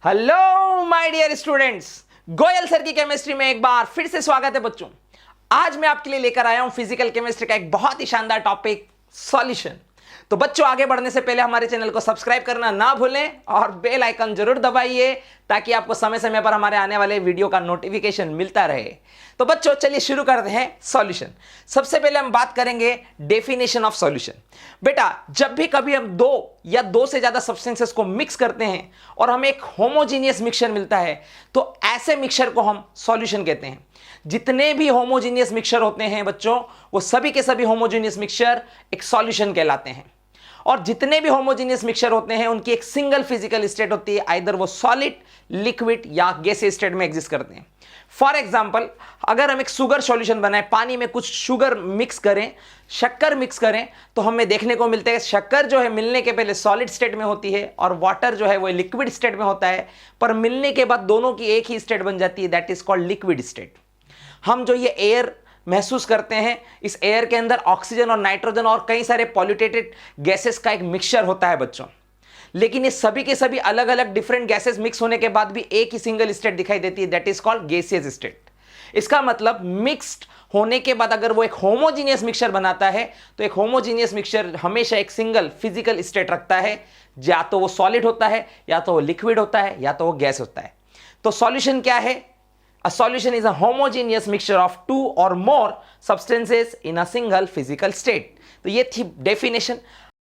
Hello my dear students, Goyal sir की chemistry में एक बार फिर से स्वागत है बच्चों। आज मैं आपके लिए लेकर आया हूं फिजिकल केमिस्ट्री का एक बहुत ही शानदार टॉपिक, सॉल्यूशन। तो बच्चों, आगे बढ़ने से पहले हमारे चैनल को सब्सक्राइब करना ना भूलें और बेल आइकन जरूर दबाइए ताकि आपको समय समय पर हमारे आने वाले वीडियो का नोटिफिकेशन मिलता रहे। तो बच्चों, चलिए शुरू करते हैं सॉल्यूशन। सबसे पहले हम बात करेंगे डेफिनेशन ऑफ सॉल्यूशन। बेटा, जब भी कभी हम दो या दो से ज्यादा सब्सटेंसेस को मिक्स करते हैं और हमें एक होमोजीनियस मिक्सचर मिलता है तो ऐसे मिक्सचर को हम सॉल्यूशन कहते हैं। जितने भी होमोजीनियस मिक्सचर होते हैं बच्चों, वो सभी के सभी होमोजीनियस मिक्सचर एक सॉल्यूशन कहलाते हैं। और जितने भी होमोजीनियस मिक्सचर होते हैं उनकी एक सिंगल फिजिकल स्टेट होती है, आइदर वो सॉलिड, लिक्विड या गैसियस स्टेट में एग्जिस्ट करते हैं। फॉर एग्जाम्पल, अगर हम एक शुगर सॉल्यूशन बनाए, पानी में कुछ शुगर मिक्स करें, शक्कर मिक्स करें, तो हमें देखने को मिलता है शक्कर जो है मिलने के पहले सॉलिड स्टेट में होती है और वाटर जो है वो लिक्विड स्टेट में होता है, पर मिलने के बाद दोनों की एक ही स्टेट बन जाती है, that is called liquid state. हम जो ये एयर महसूस करते हैं, इस एयर के अंदर ऑक्सीजन और नाइट्रोजन और कई सारे पॉल्यूटेटेड गैसेस का एक मिक्सचर होता है बच्चों। लेकिन ये सभी के सभी अलग अलग डिफरेंट गैसेस मिक्स होने के बाद भी एक ही सिंगल स्टेट दिखाई देती है, that is called gaseous state. इसका मतलब मिक्स्ड होने के बाद अगर वो एक होमोजीनियस मिक्सचर बनाता है तो एक होमोजीनियस मिक्सचर हमेशा एक सिंगल फिजिकल स्टेट रखता है, या तो वो सॉलिड होता है, या तो वो लिक्विड होता है, या तो वो गैस होता है। तो सॉल्यूशन क्या है? A solution is a homogeneous mixture of two or more substances in a single physical state। तो ये थी डेफिनेशन।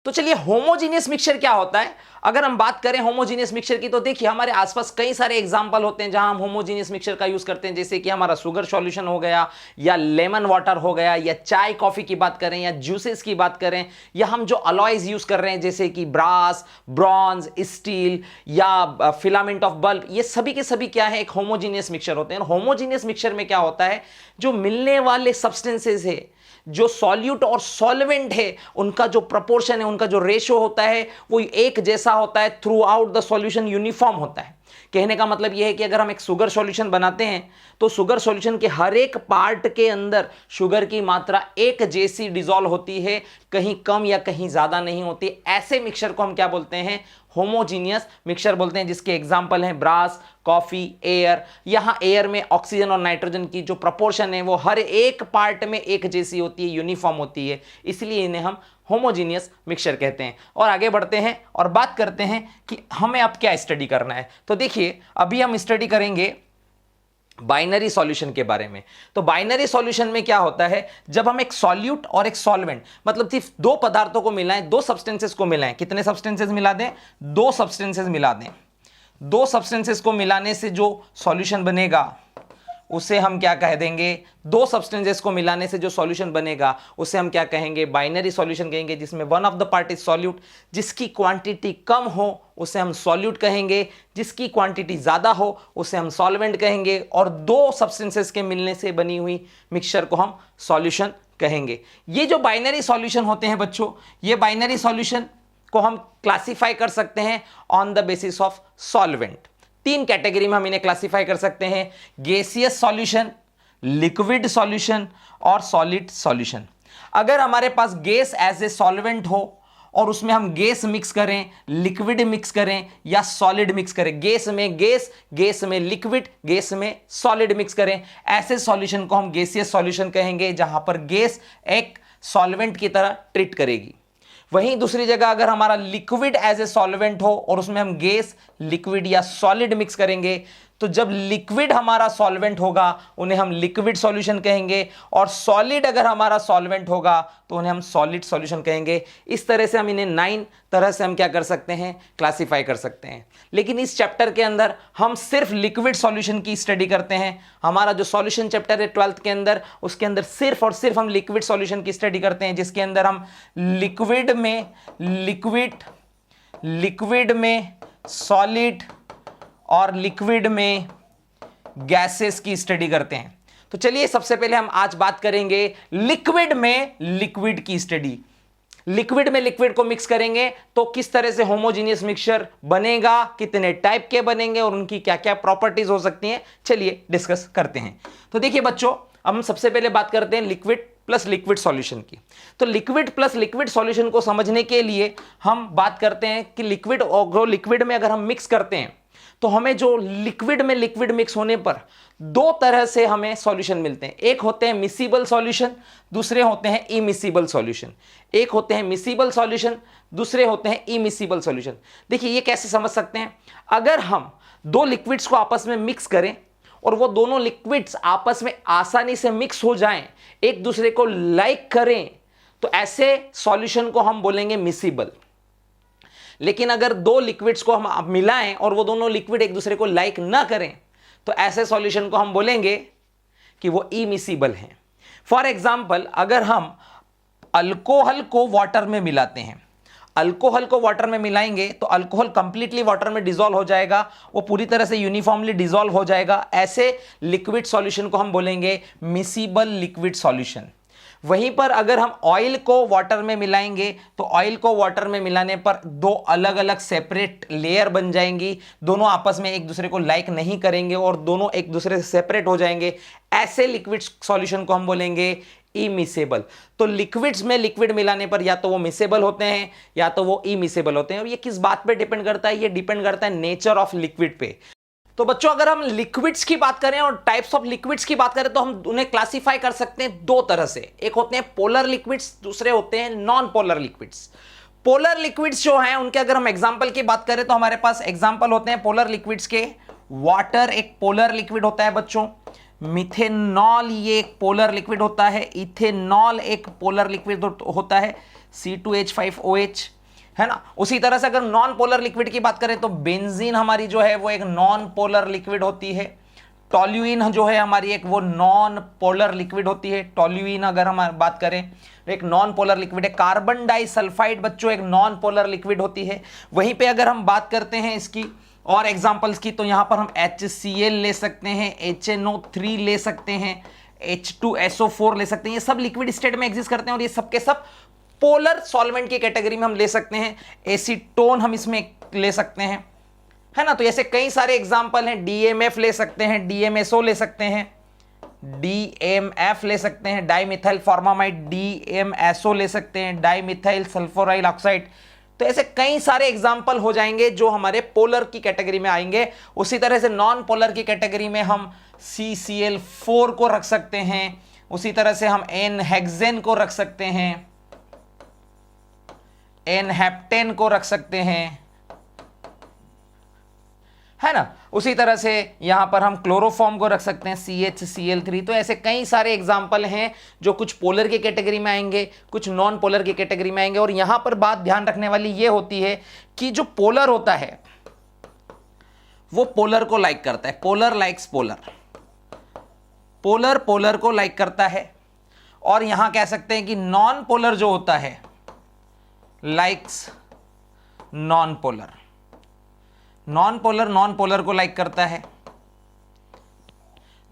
तो चलिए, होमोजीनियस मिक्सचर क्या होता है? अगर हम बात करें होमोजीनियस मिक्सचर की तो देखिए, हमारे आसपास कई सारे एग्जांपल होते हैं जहां हम होमोजीनियस मिक्सचर का यूज करते हैं, जैसे कि हमारा शुगर सॉल्यूशन हो गया, या लेमन वाटर हो गया, या चाय कॉफी की बात करें, या जूसेस की बात करें, या हम जो अलॉयज यूज कर रहे हैं जैसे कि ब्रास, ब्रॉन्ज, स्टील या फिलामेंट ऑफ बल्ब, ये सभी के सभी क्या है? एक होमोजीनियस मिक्सचर होते हैं। होमोजीनियस मिक्सचर में क्या होता है? जो मिलने वाले सब्सटेंसेस है, जो सॉल्यूट और सॉल्वेंट है, उनका जो प्रपोर्शन है, उनका जो रेशो होता है, वो एक जैसा होता है, through out the solution uniform होता है। कहने का मतलब यह है कि अगर हम एक शुगर सॉल्यूशन बनाते हैं तो शुगर सॉल्यूशन के हर एक पार्ट के अंदर शुगर की मात्रा एक जैसी डिसॉल्व होती है, कहीं कम या कहीं ज्यादा नहीं होती। ऐसे मिक्सचर को हम क्या बोलते हैं? होमोजीनियस मिक्सचर बोलते हैं, जिसके एग्जांपल हैं ब्रास, कॉफी, एयर। यहां एयर में ऑक्सीजन और नाइट्रोजन की जो प्रपोर्शन है वो हर एक पार्ट में एक जैसी होती है, यूनिफॉर्म होती है, इसलिए इन्हें हम होमोजीनियस मिक्सचर कहते हैं। और आगे बढ़ते हैं और बात करते हैं कि हमें अब क्या स्टडी करना है। तो देखिए, अभी हम स्टडी करेंगे बाइनरी सॉल्यूशन के बारे में। तो बाइनरी सॉल्यूशन में क्या होता है? जब हम एक सॉल्यूट और एक सॉल्वेंट, मतलब सिर्फ दो पदार्थों को मिलाएं, दो सब्सटेंसेस को मिलाएं। कितने सब्सटेंसेस मिला दें? दो सब्सटेंसेस मिला दें। दो सब्सटेंसेस को मिलाने से जो सॉल्यूशन बनेगा उसे हम क्या कह देंगे? दो सब्सटेंसेस को मिलाने से जो सॉल्यूशन बनेगा उसे हम क्या कहेंगे? बाइनरी सॉल्यूशन कहेंगे, जिसमें one of the part is solute. जिसकी क्वांटिटी कम हो उसे हम सॉल्यूट कहेंगे, जिसकी क्वांटिटी ज्यादा हो उसे हम सॉल्वेंट कहेंगे, और दो सब्सटेंसेस के मिलने से बनी हुई मिक्सचर को हम सॉल्यूशन कहेंगे। ये जो बाइनरी सॉल्यूशन होते हैं बच्चों, ये बाइनरी सॉल्यूशन को हम क्लासिफाई कर सकते हैं on the basis of solvent. तीन कैटेगरी में हम इन्हें क्लासिफाई कर सकते हैं: गैसियस सॉल्यूशन, लिक्विड सॉल्यूशन और सॉलिड सॉल्यूशन। अगर हमारे पास गैस एज ए सॉल्वेंट हो और उसमें हम गैस मिक्स करें, लिक्विड मिक्स करें या सॉलिड मिक्स करें, गैस में गैस, गैस में लिक्विड, गैस में सॉलिड मिक्स करें, ऐसे सॉल्यूशन को हम गैसियस सॉल्यूशन कहेंगे, जहां पर गैस एक सॉल्वेंट की तरह ट्रीट करेगी। वहीं दूसरी जगह अगर हमारा लिक्विड एज ए सॉल्वेंट हो और उसमें हम गैस, लिक्विड या सॉलिड मिक्स करेंगे, तो जब लिक्विड हमारा सॉल्वेंट होगा उन्हें हम लिक्विड सॉल्यूशन कहेंगे, और सॉलिड अगर हमारा सॉल्वेंट होगा तो उन्हें हम सॉलिड सॉल्यूशन कहेंगे। इस तरह से हम इन्हें 9 तरह से हम क्या कर सकते हैं? क्लासिफाई कर सकते हैं। लेकिन इस चैप्टर के अंदर हम सिर्फ लिक्विड सॉल्यूशन की स्टडी करते हैं। हमारा जो सॉल्यूशन चैप्टर है 12th के अंदर, उसके अंदर सिर्फ और सिर्फ हम लिक्विड सॉल्यूशन की स्टडी करते हैं, जिसके अंदर हम लिक्विड में सॉलिड और लिक्विड में गैसेस की स्टडी करते हैं। तो चलिए, सबसे पहले हम आज बात करेंगे लिक्विड में लिक्विड की स्टडी। लिक्विड में लिक्विड को मिक्स करेंगे तो किस तरह से होमोजीनियस मिक्सचर बनेगा, कितने टाइप के बनेंगे और उनकी क्या क्या प्रॉपर्टीज हो सकती हैं, चलिए डिस्कस करते हैं। तो देखिए बच्चों, हम सबसे पहले बात करते हैं लिक्विड प्लस लिक्विड सॉल्यूशन की। तो लिक्विड प्लस लिक्विड सॉल्यूशन को समझने के लिए हम बात करते हैं कि लिक्विड और लिक्विड में अगर हम मिक्स करते हैं तो हमें जो लिक्विड में लिक्विड मिक्स होने पर दो तरह से हमें सॉल्यूशन मिलते हैं। एक होते हैं मिसिबल सॉल्यूशन, दूसरे होते हैं इमिसिबल सॉल्यूशन। एक होते हैं मिसिबल सॉल्यूशन, दूसरे होते हैं इमिसिबल सॉल्यूशन। देखिए ये कैसे समझ सकते हैं, अगर हम दो लिक्विड्स को आपस में मिक्स करें और वो दोनों लिक्विड्स आपस में आसानी से मिक्स हो जाएं, एक दूसरे को लाइक करें, तो ऐसे सॉल्यूशन को हम बोलेंगे मिसिबल। लेकिन अगर दो लिक्विड्स को हम मिलाएं और वो दोनों लिक्विड एक दूसरे को लाइक ना करें, तो ऐसे सॉल्यूशन को हम बोलेंगे कि वो इमिसिबल हैं। फॉर एग्जाम्पल, अगर हम अल्कोहल को वाटर में मिलाते हैं, अल्कोहल को वाटर में मिलाएंगे तो अल्कोहल कंप्लीटली वाटर में डिसॉल्व हो जाएगा, वो पूरी तरह से यूनिफॉर्मली डिसॉल्व हो जाएगा। ऐसे लिक्विड सॉल्यूशन को हम बोलेंगे मिसिबल लिक्विड सॉल्यूशन। वहीं पर अगर हम ऑयल को वाटर में मिलाएंगे तो ऑयल को वाटर में मिलाने पर दो अलग अलग सेपरेट लेयर बन जाएंगी, दोनों आपस में एक दूसरे को लाइक नहीं करेंगे और दोनों एक दूसरे से सेपरेट हो जाएंगे। ऐसे लिक्विड सॉल्यूशन को हम बोलेंगे इमिसेबल। तो लिक्विड्स में लिक्विड मिलाने पर या तो वो मिसेबल होते हैं या तो वो इमिसेबल होते हैं। और ये किस बात पे डिपेंड करता है, ये डिपेंड करता है नेचर ऑफ लिक्विड पे। तो बच्चों अगर हम लिक्विड्स की बात करें और टाइप्स ऑफ लिक्विड्स की बात करें तो हम उन्हें क्लासिफाई कर सकते हैं दो तरह से। एक होते हैं पोलर लिक्विड्स, दूसरे होते हैं non polar liquids. Polar liquids जो हैं उनके अगर हम एग्जांपल की बात करें तो हमारे पास एग्जांपल होते हैं पोलर लिक्विड्स के। वाटर एक पोलर लिक्विड होता है बच्चों, मिथेनॉल ये एक पोलर लिक्विड होता है, इथेनॉल एक पोलर लिक्विड होता है, C2H5OH, है ना। उसी तरह से अगर नॉन पोलर लिक्विड की बात करें तो बेंजीन हमारी जो है वो एक नॉन पोलर लिक्विड होती है। टॉल्यूइन जो है हमारी एक वो नॉन पोलर लिक्विड होती है। टॉल्यूइन अगर हम बात करें एक नॉन पोलर लिक्विड है। कार्बन डाइसल्फाइड बच्चों एक नॉन पोलर लिक्विड होती है। वहीं पे अगर हम बात करते हैं इसकी और एग्जांपल्स की तो यहां पर हम HCl ले सकते हैं, HNO3 ले सकते हैं, H2SO4 ले सकते हैं। ये सब लिक्विड स्टेट में एग्जिस्ट करते हैं और ये सब के सब पोलर सॉल्वेंट की कैटेगरी में हम ले सकते हैं। एसीटोन हम इसमें ले सकते हैं, है ना। तो ऐसे कई सारे एग्जांपल हैं। DMF ले सकते हैं, DMSO ले सकते हैं, DMF ले सकते हैं, डाइमिथाइल फॉर्मामाइड, DMSO ले सकते हैं, डाइमिथाइल सल्फोराइल ऑक्साइड। तो ऐसे कई सारे एग्जाम्पल हो जाएंगे जो हमारे पोलर की कैटेगरी में आएंगे। उसी तरह से नॉन पोलर की कैटेगरी में हम CCl4 को रख सकते हैं, उसी तरह से हम N-हेक्सेन को रख सकते हैं, N-हेप्टेन को रख सकते हैं, है ना। उसी तरह से यहां पर हम क्लोरोफॉर्म को रख सकते हैं, CHCl3। तो ऐसे कई सारे एग्जाम्पल हैं जो कुछ पोलर की कैटेगरी में आएंगे, कुछ नॉन पोलर की कैटेगरी में आएंगे। और यहां पर बात ध्यान रखने वाली ये होती है कि जो पोलर होता है वो पोलर को लाइक करता है। Polar likes polar, polar polar को लाइक करता है। और यहां कह सकते हैं कि नॉन पोलर जो होता है likes non polar, non polar non polar को लाइक करता है।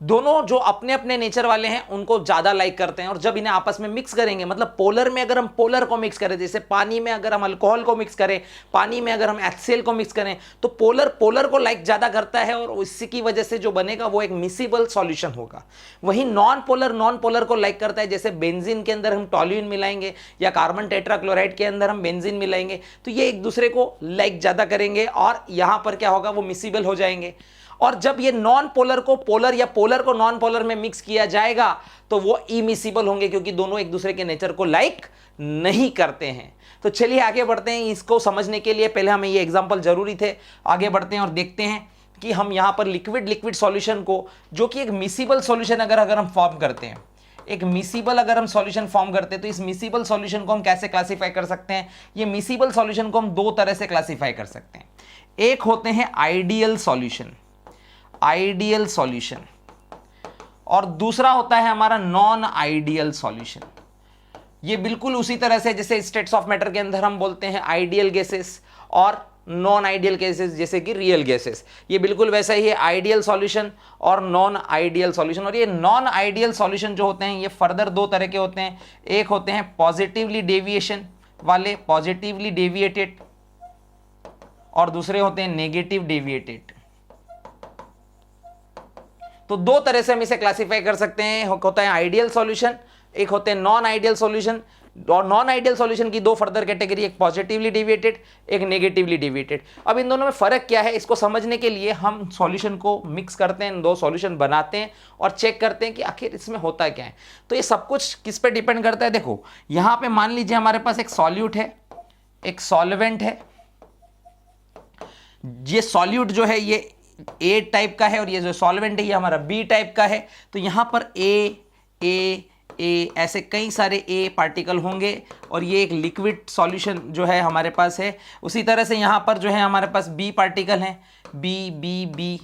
दोनों जो अपने अपने नेचर वाले हैं उनको ज्यादा लाइक करते हैं। और जब इन्हें आपस में मिक्स करेंगे, मतलब पोलर में अगर हम पोलर को मिक्स करें, जैसे पानी में अगर हम अल्कोहल को मिक्स करें, पानी में अगर हम HCl को मिक्स करें, तो पोलर पोलर को लाइक ज्यादा करता है और इसकी वजह से जो बनेगा वो एक मिसिबल सॉल्यूशन होगा। वहीं नॉन पोलर को लाइक करता है, जैसे बेंजीन के अंदर हम टॉल्यूइन मिलाएंगे या कार्बन टेट्राक्लोराइड के अंदर हम बेंजीन मिलाएंगे, तो ये एक दूसरे को लाइक ज्यादा करेंगे और यहां पर क्या होगा, वो मिसिबल हो जाएंगे। और जब ये नॉन पोलर को पोलर या पोलर को नॉन पोलर में मिक्स किया जाएगा तो वो इमिसिबल होंगे, क्योंकि दोनों एक दूसरे के नेचर को लाइक नहीं करते हैं। तो चलिए आगे बढ़ते हैं। इसको समझने के लिए पहले हमें ये एग्जांपल जरूरी थे। आगे बढ़ते हैं और देखते हैं कि हम यहां पर लिक्विड लिक्विड सॉल्यूशन को, जो कि एक मिसिबल सॉल्यूशन अगर हम फॉर्म करते हैं, एक मिसिबल अगर हम सॉल्यूशन फॉर्म करते हैं, तो इस मिसिबल सॉल्यूशन को हम कैसे क्लासिफाई कर सकते हैं। ये मिसिबल सॉल्यूशन को हम दो तरह से क्लासिफाई कर सकते हैं। एक होते हैं आइडियल सॉल्यूशन, आइडियल सॉल्यूशन, और दूसरा होता है हमारा नॉन आइडियल सॉल्यूशन। ये बिल्कुल उसी तरह से जैसे स्टेट्स ऑफ मैटर के अंदर हम बोलते हैं आइडियल गैसेस और नॉन आइडियल गैसेस, जैसे कि रियल गैसेस, ये बिल्कुल वैसा ही है, आइडियल सॉल्यूशन और नॉन आइडियल सॉल्यूशन। और ये नॉन आइडियल सॉल्यूशन जो होते हैं ये फर्दर दो तरह के होते हैं। एक होते हैं पॉजिटिवली डेविएशन वाले, पॉजिटिवली डेविएटेड, और दूसरे होते हैं नेगेटिव डेविएटेड। तो दो तरह से हम इसे क्लासिफाई कर सकते हैं। होता है आइडियल सॉल्यूशन, एक होते हैं नॉन आइडियल सॉल्यूशन। और नॉन आइडियल सॉल्यूशन की दो फर्दर कैटेगरी, एक पॉजिटिवली डिविएटेड, एक नेगेटिवली डिविएटेड। अब इन दोनों में फर्क क्या है, इसको समझने के लिए हम सॉल्यूशन को मिक्स करते हैं, दो सॉल्यूशन बनाते हैं और चेक करते हैं कि आखिर इसमें होता क्या है। तो ये सब कुछ किस पे डिपेंड करता है, देखो यहां पे मान लीजिए हमारे पास एक सॉल्यूट है, एक सॉल्वेंट है। ये सॉल्यूट जो है ये ए टाइप का है और ये जो सॉल्वेंट है ये हमारा बी टाइप का है। तो यहां पर ए ऐसे कई सारे ए पार्टिकल होंगे और ये एक लिक्विड सॉल्यूशन जो है हमारे पास है। उसी तरह से यहाँ पर जो है हमारे पास बी पार्टिकल हैं, बी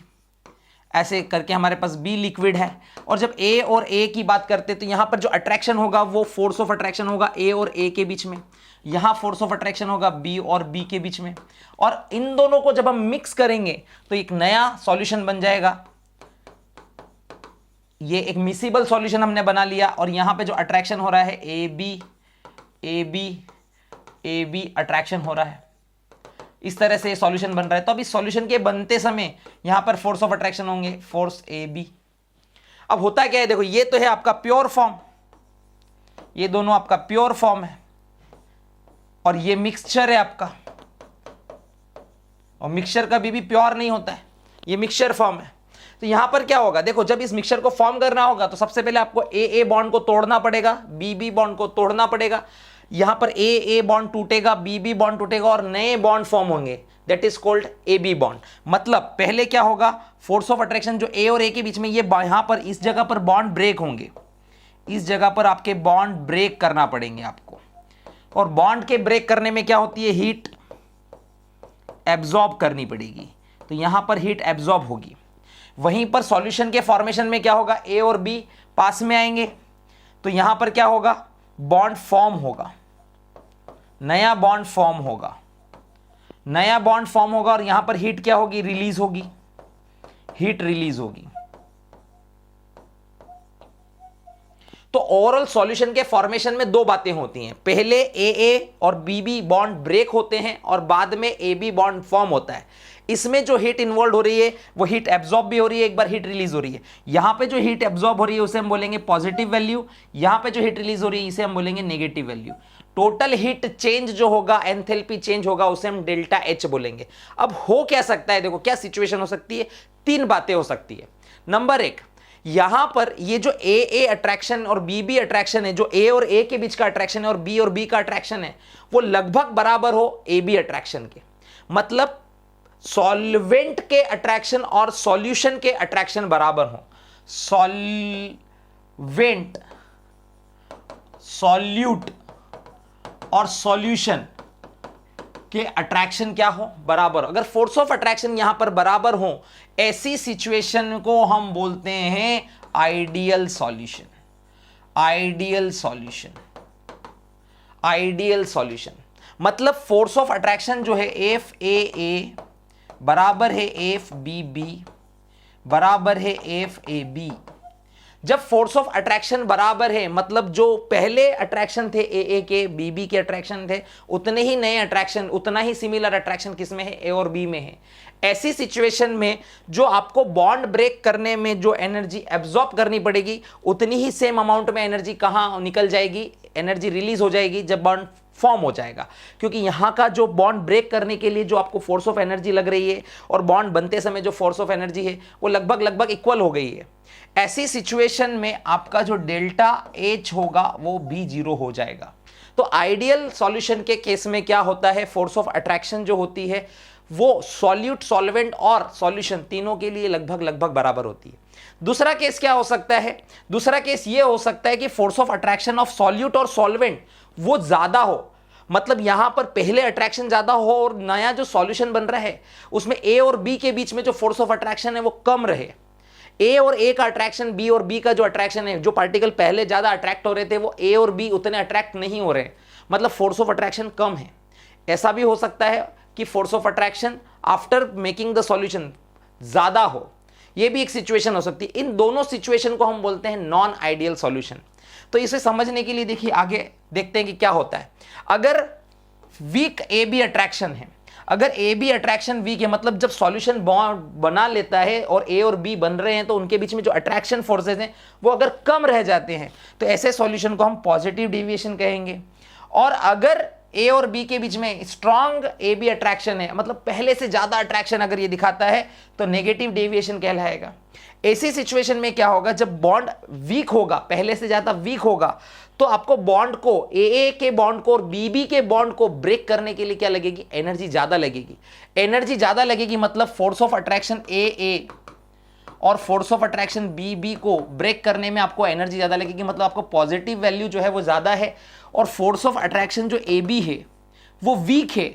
ऐसे करके हमारे पास बी लिक्विड है। और जब ए और ए की बात करते हैं तो यहाँ पर जो अट्रैक्शन होगा वो फोर्स ऑफ अट्रैक्शन होगा ए और ए के बीच में, यहाँ फोर्स ऑफ अट्रैक्शन होगा बी और बी के बीच में। और इन दोनों को जब हम मिक्स करेंगे तो एक नया सॉल्यूशन बन जाएगा। ये एक मिसिबल सॉल्यूशन हमने बना लिया और यहां पे जो अट्रैक्शन हो रहा है ए बी अट्रैक्शन हो रहा है, इस तरह से सॉल्यूशन बन रहा है। तो अब इस सॉल्यूशन के बनते समय यहां पर फोर्स ऑफ अट्रैक्शन होंगे, फोर्स ए बी। अब होता क्या है, देखो ये तो है आपका प्योर फॉर्म, ये दोनों आपका प्योर फॉर्म है और ये मिक्सचर है आपका, और मिक्सचर कभी भी प्योर नहीं होता है, ये मिक्सचर फॉर्म है। तो यहां पर क्या होगा, देखो जब इस मिक्सचर को फॉर्म करना होगा तो सबसे पहले आपको ए बॉन्ड को तोड़ना पड़ेगा, बी बॉन्ड को तोड़ना पड़ेगा। यहां पर ए बॉन्ड टूटेगा, बी बॉन्ड टूटेगा और नए बॉन्ड फॉर्म होंगे, that is called A B bond. मतलब पहले क्या होगा, फोर्स ऑफ अट्रैक्शन जो ए और ए के बीच में, ये यहां पर इस जगह पर बॉन्ड ब्रेक होंगे, इस जगह पर आपके बॉन्ड ब्रेक करना पड़ेंगे आपको। और बॉन्ड के ब्रेक करने में क्या होती है, हीट एब्जॉर्ब करनी पड़ेगी, तो यहां पर हीट एब्जॉर्ब होगी। वहीं पर सॉल्यूशन के फॉर्मेशन में क्या होगा, ए और बी पास में आएंगे तो यहां पर क्या होगा, बॉन्ड फॉर्म होगा, नया बॉन्ड फॉर्म होगा, नया बॉन्ड फॉर्म होगा और यहां पर हीट क्या होगी, रिलीज होगी, हीट रिलीज होगी। तो ओवरऑल सॉल्यूशन के फॉर्मेशन में दो बातें होती हैं, पहले ए और बी बॉन्ड ब्रेक होते हैं और बाद में ए बी बॉन्ड फॉर्म होता है। इसमें जो हीट इन्वॉल्व हो रही है वो हीट एब्जॉर्ब भी हो रही है, एक बार हीट रिलीज हो रही है। यहां पे जो हीट एब्जॉर्ब हो रही है उसे हम बोलेंगे पॉजिटिव वैल्यू, यहां पे जो हीट रिलीज हो रही है इसे हम बोलेंगे negative value. Total heat change जो होगा, एंथैल्पी चेंज होगा, उसे हम डेल्टा एच बोलेंगे। अब हो क्या सकता है, देखो क्या सिचुएशन हो सकती है, तीन बातें हो सकती है। नंबर एक, यहां पर ये जो ए अट्रैक्शन और बी अट्रैक्शन है, जो ए और ए के बीच का अट्रैक्शन है और बी का अट्रैक्शन है, वो लगभग बराबर हो ए बी अट्रैक्शन के। मतलब सॉल्वेंट के अट्रैक्शन और सॉल्यूशन के अट्रैक्शन बराबर हो, सॉल्वेंट, सॉल्यूट और सॉल्यूशन के अट्रैक्शन क्या हो, बराबर। अगर फोर्स ऑफ अट्रैक्शन यहां पर बराबर हो, ऐसी सिचुएशन को हम बोलते हैं ideal solution. Ideal solution, ideal solution मतलब फोर्स ऑफ अट्रैक्शन जो है एफ ए बराबर है एफ बी बराबर है एफ ए बी। जब फोर्स ऑफ अट्रैक्शन बराबर है, मतलब जो पहले अट्रैक्शन थे ए के, बी के अट्रैक्शन थे, उतने ही नए अट्रैक्शन, उतना ही सिमिलर अट्रैक्शन किसमें है, ए और बी में है। ऐसी सिचुएशन में जो आपको बॉन्ड ब्रेक करने में जो एनर्जी एब्जॉर्ब करनी पड़ेगी, उतनी ही सेम अमाउंट में एनर्जी कहां निकल जाएगी, एनर्जी रिलीज हो जाएगी जब बॉन्ड फॉर्म हो जाएगा। क्योंकि यहां का जो बॉन्ड ब्रेक करने के लिए जो आपको फोर्स ऑफ एनर्जी लग रही है और बॉन्ड बनते समय जो फोर्स ऑफ एनर्जी है वो लगभग इक्वल हो गई है। ऐसी सिचुएशन में आपका जो डेल्टा एच होगा वो भी जीरो हो जाएगा। तो आइडियल सॉल्यूशन के केस में क्या होता है, फोर्स ऑफ अट्रैक्शन जो होती है वो सॉल्यूट, सॉल्वेंट और सॉल्यूशन तीनों के लिए लगभग बराबर होती है। दूसरा केस क्या हो सकता है, दूसरा केस ये हो सकता है कि force of attraction of solute और सॉल्वेंट वो ज्यादा हो, मतलब यहां पर पहले अट्रैक्शन ज्यादा हो और नया जो सॉल्यूशन बन रहा है उसमें ए और बी के बीच में जो फोर्स ऑफ अट्रैक्शन है वो कम रहे। ए और ए का अट्रैक्शन, बी और बी का जो अट्रैक्शन है, जो पार्टिकल पहले ज्यादा अट्रैक्ट हो रहे थे वो ए और बी उतने अट्रैक्ट नहीं हो रहे, मतलब फोर्स ऑफ अट्रैक्शन कम है। ऐसा भी हो सकता है कि force of attraction after making the solution ज्यादा हो, यह भी एक सिचुएशन हो सकती है। इन दोनों सिचुएशन को हम बोलते हैं नॉन आइडियल सॉल्यूशन। तो इसे समझने के लिए देखिए आगे देखते हैं कि क्या होता है। अगर वीक ए बी अट्रैक्शन है, अगर ए बी अट्रैक्शन वीक है, मतलब जब सॉल्यूशन बॉन्ड बना लेता है और ए और बी बन रहे हैं तो उनके बीच में जो अट्रैक्शन फोर्सेस हैं वो अगर कम रह जाते हैं तो ऐसे सॉल्यूशन को हम पॉजिटिव डेविएशन कहेंगे। और अगर ए और बी के बीच में स्ट्रॉन्ग ए बी अट्रैक्शन है, मतलब पहले से ज्यादा अट्रैक्शन अगर ये दिखाता है तो नेगेटिव डेविएशन कहलाएगा। ऐसी सिचुएशन में क्या होगा, जब बॉन्ड वीक होगा, पहले से ज्यादा वीक होगा, तो आपको बॉन्ड को ए के बॉन्ड को और बी के बॉन्ड को ब्रेक करने के लिए क्या लगेगी, एनर्जी ज्यादा लगेगी। एनर्जी ज्यादा लगेगी मतलब फोर्स ऑफ अट्रैक्शन ए और फोर्स ऑफ अट्रैक्शन बी को ब्रेक करने में आपको एनर्जी ज्यादा लगेगी, मतलब आपको पॉजिटिव वैल्यू जो है वो ज्यादा है और फोर्स ऑफ अट्रैक्शन जो ए बी है वो वीक है,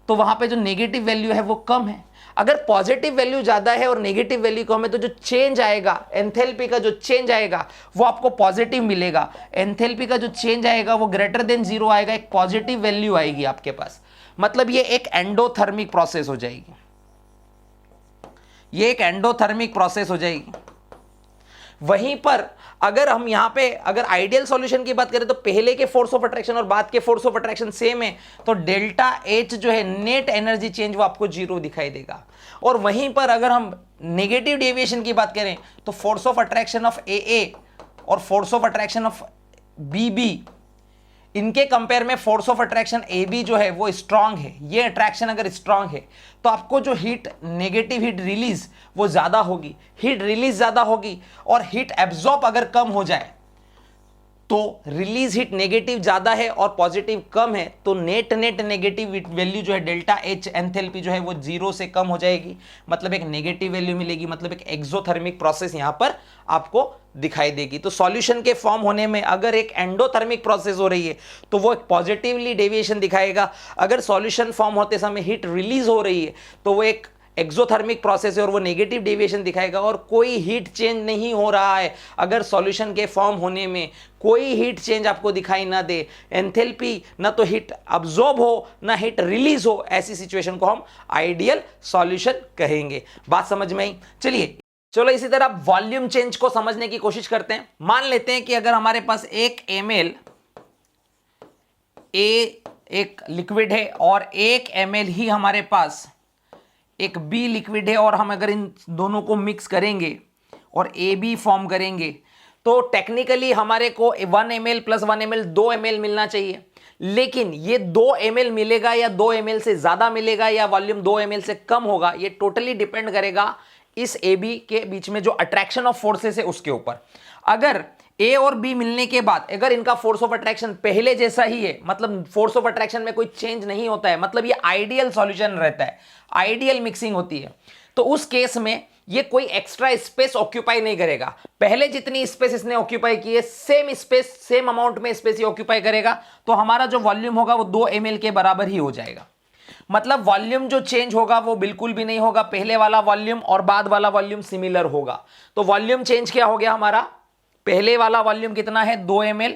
तो वहां पे जो नेगेटिव वैल्यू है वो कम है। अगर पॉजिटिव वैल्यू ज्यादा है और नेगेटिव वैल्यू कम है तो जो चेंज आएगा, एंथैल्पी का जो चेंज आएगा वो आपको पॉजिटिव मिलेगा। एंथैल्पी का जो चेंज आएगा वो ग्रेटर देन जीरो आएगा, एक पॉजिटिव वैल्यू आएगी आपके पास, मतलब ये एक एंडोथर्मिक प्रोसेस हो जाएगी, ये एक एंडोथर्मिक प्रोसेस हो जाएगी। वहीं पर अगर हम यहां पे अगर आइडियल सॉल्यूशन की बात करें तो पहले के फोर्स ऑफ अट्रैक्शन और बाद के फोर्स ऑफ अट्रैक्शन सेम है, तो डेल्टा एच जो है नेट एनर्जी चेंज वो आपको जीरो दिखाई देगा। और वहीं पर अगर हम नेगेटिव डेविएशन की बात करें तो force of attraction of A और force of attraction of B, इनके कंपेयर में force of attraction A B जो है वो स्ट्रांग है। ये अट्रैक्शन अगर स्ट्रांग है तो आपको जो हीट, नेगेटिव हीट रिलीज वो ज्यादा होगी, हीट रिलीज ज्यादा होगी। और हीट एब्जॉर्ब अगर कम हो जाए तो रिलीज हीट नेगेटिव ज्यादा है और पॉजिटिव कम है, तो नेट नेगेटिव वैल्यू जो है डेल्टा एच एंथैल्पी जो है वो जीरो से कम हो जाएगी, मतलब एक नेगेटिव वैल्यू मिलेगी, मतलब एक एक्सोथर्मिक प्रोसेस यहां पर आपको दिखाई देगी। तो सॉल्यूशन के फॉर्म होने में अगर एक एंडोथर्मिक प्रोसेस हो रही है तो वो एक पॉजिटिवली डेविएशन दिखाएगा, अगर सॉल्यूशन फॉर्म होते समय हीट रिलीज हो रही है तो वो एक एक्सोथर्मिक प्रोसेस है और वो नेगेटिव डेविएशन दिखाएगा। और कोई हीट चेंज नहीं हो रहा है, अगर सॉल्यूशन के फॉर्म होने में कोई हीट चेंज आपको दिखाई ना दे, एंथैल्पी ना तो हीट अब्सॉर्ब हो ना हीट रिलीज हो, ऐसी सिचुएशन को हम आइडियल सॉल्यूशन कहेंगे। बात समझ में आई? चलो इसी तरह वॉल्यूम चेंज को समझने की कोशिश करते हैं। मान लेते हैं कि अगर हमारे पास 1 ml एक लिक्विड है और 1 ml ही हमारे पास एक बी लिक्विड है, और हम अगर इन दोनों को मिक्स करेंगे और ए बी फॉर्म करेंगे तो टेक्निकली हमारे को 1 ml प्लस 1 ml 2 ml मिलना चाहिए। लेकिन ये 2 ml मिलेगा या 2 ml से ज्यादा मिलेगा या वॉल्यूम 2 ml से कम होगा, ये टोटली डिपेंड करेगा इस ए बी के बीच में जो अट्रैक्शन ऑफ फोर्सेस है उसके ऊपर। अगर ए और बी मिलने के बाद अगर इनका फोर्स ऑफ अट्रैक्शन पहले जैसा ही है, मतलब फोर्स ऑफ अट्रैक्शन में कोई चेंज नहीं होता है, मतलब ये आइडियल सॉल्यूशन रहता है, आइडियल मिक्सिंग होती है, तो उस केस में ये कोई एक्स्ट्रा स्पेस ऑक्यूपाई नहीं करेगा। पहले जितनी स्पेस इसने ऑक्यूपाई की है सेम स्पेस, सेम अमाउंट में स्पेस ये ऑक्यूपाई करेगा, तो हमारा जो वॉल्यूम होगा वो 2 ml के बराबर ही हो जाएगा। मतलब वॉल्यूम जो चेंज होगा वो बिल्कुल भी नहीं होगा, पहले वाला वॉल्यूम और बाद वाला वॉल्यूम सिमिलर होगा। तो वॉल्यूम चेंज क्या हो गया हमारा, पहले वाला वॉल्यूम कितना है 2 ml